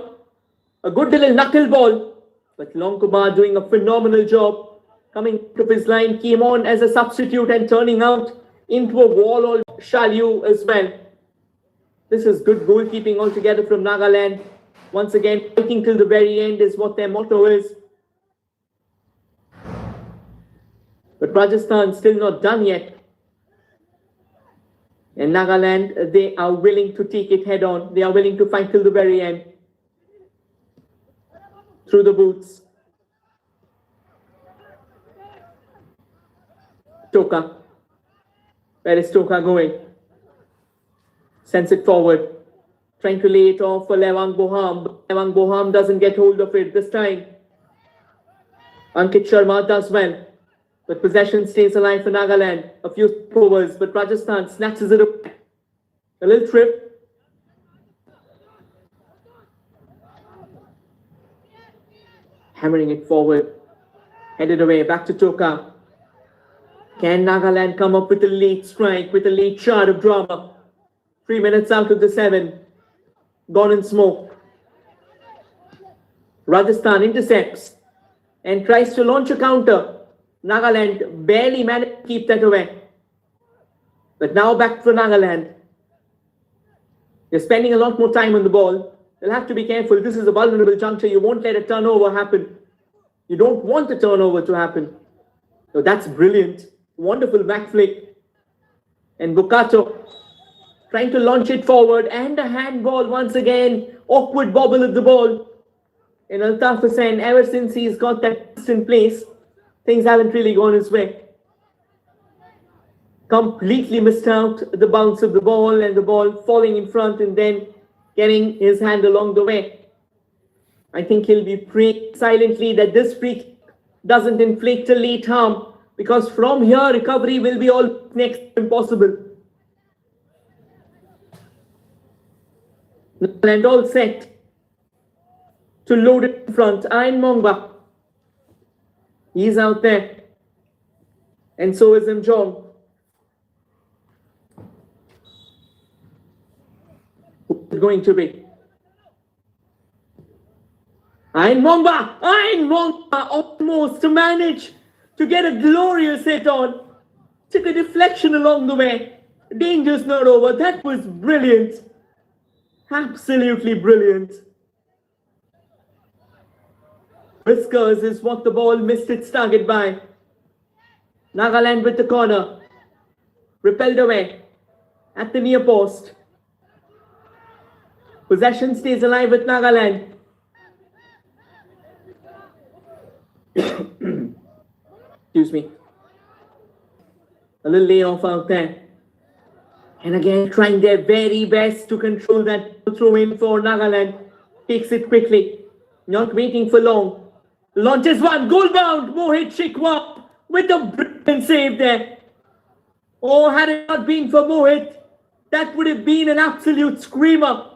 A good little knuckle ball. But Long Kumar doing a phenomenal job. Coming to his line, came on as a substitute and turning out into a wall or Shalyu as well. This is good goalkeeping altogether from Nagaland. Once again, fighting till the very end is what their motto is. But Rajasthan still not done yet. And Nagaland, they are willing to take it head on. They are willing to fight till the very end. Through the boots. Toka. Where is Toka going? Sends it forward. Trying to lay it off for Lewang Boham. But Lewang Boham doesn't get hold of it this time. Ankit Sharma does well. But possession stays alive for Nagaland. A few overs, but Rajasthan snatches it up. A little trip. Hammering it forward. Headed away, back to Toka. Can Nagaland come up with a late strike, with a late shot of drama? 3 minutes out of the 7. Gone in smoke. Rajasthan intercepts and tries to launch a counter. Nagaland barely managed to keep that away. But now back for Nagaland. They're spending a lot more time on the ball. They'll have to be careful. This is a vulnerable juncture. You won't let a turnover happen. You don't want a turnover to happen. So that's brilliant. Wonderful back flick. And Bukato trying to launch it forward. And a handball once again. Awkward bobble of the ball. And Altaf Hussain, ever since he's got that in place, things haven't really gone his way. Completely missed out the bounce of the ball and the ball falling in front and then getting his hand along the way. I think he'll be praying silently that this free kick doesn't inflict a late harm, because from here recovery will be all next impossible. And all set to load it in front. Ayn Mongba. He's out there. And so is Mjong. Who's it going to be? Ayn Mongba! Ayn Mongba almost managed to get a glorious hit on. Took a deflection along the way. Danger's not over. That was brilliant. Absolutely brilliant. Whiskers is what the ball missed its target by. Nagaland with the corner. Repelled away at the near post. Possession stays alive with Nagaland. Excuse me. A little layoff out there. And again, trying their very best to control that throw in for Nagaland. Takes it quickly. Not waiting for long. Launches one. Goal bound. Mohit Shikwa with a brilliant save there. Oh, had it not been for Mohit, that would have been an absolute screamer.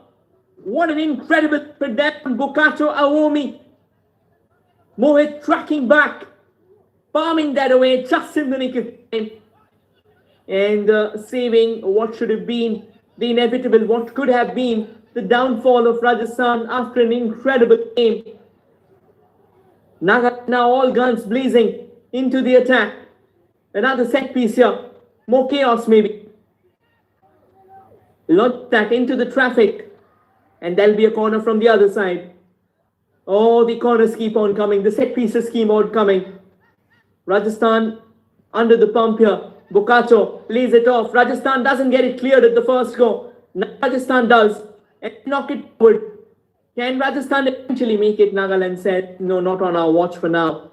What an incredible product from Bukato Awomi. Mohit tracking back. Palming that away just in the nick of time. and saving what should have been the inevitable, what could have been the downfall of Rajasthan after an incredible game. Nagaland now all guns blazing into the attack. Another set piece here. More chaos maybe. Launch that into the traffic. And there'll be a corner from the other side. Oh, the corners keep on coming. The set pieces keep on coming. Rajasthan under the pump here. Bokacho lays it off. Rajasthan doesn't get it cleared at the first go. Rajasthan does. And knock it forward. Can Rajasthan eventually make it? Nagaland said, no, not on our watch for now.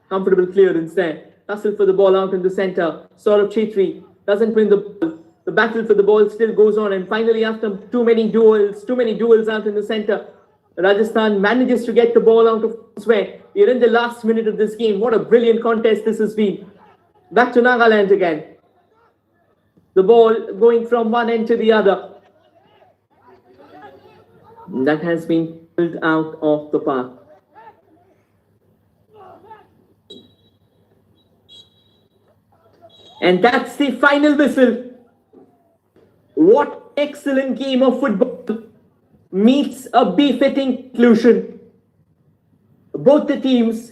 Comfortable clearance there. Tussle for the ball out in the center. Saurabh Chetri doesn't win the ball. The battle for the ball still goes on. And finally, after too many duels out in the center, Rajasthan manages to get the ball out of sweat. We're in the last minute of this game. What a brilliant contest this has been. Back to Nagaland again. The ball going from one end to the other. That has been pulled out of the park. And that's the final whistle. What excellent game of football meets a befitting conclusion. Both the teams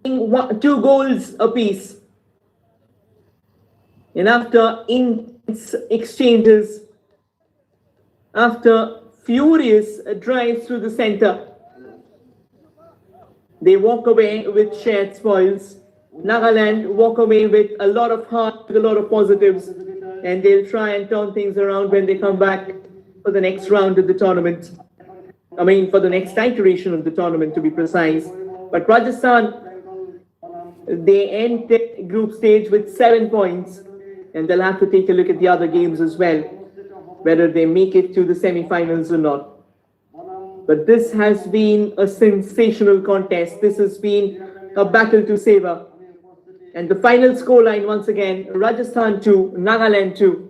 getting 2 goals apiece. And after intense exchanges, after furious drives through the center, they walk away with shared spoils. Nagaland walk away with a lot of heart, a lot of positives, and they'll try and turn things around when they come back for the next round of the tournament. I mean, for the next iteration of the tournament, to be precise. But Rajasthan, they end the group stage with 7 points, and they'll have to take a look at the other games as well, whether they make it to the semi-finals or not. But this has been a sensational contest. This has been a battle to savor. And the final scoreline once again, Rajasthan 2, Nagaland 2.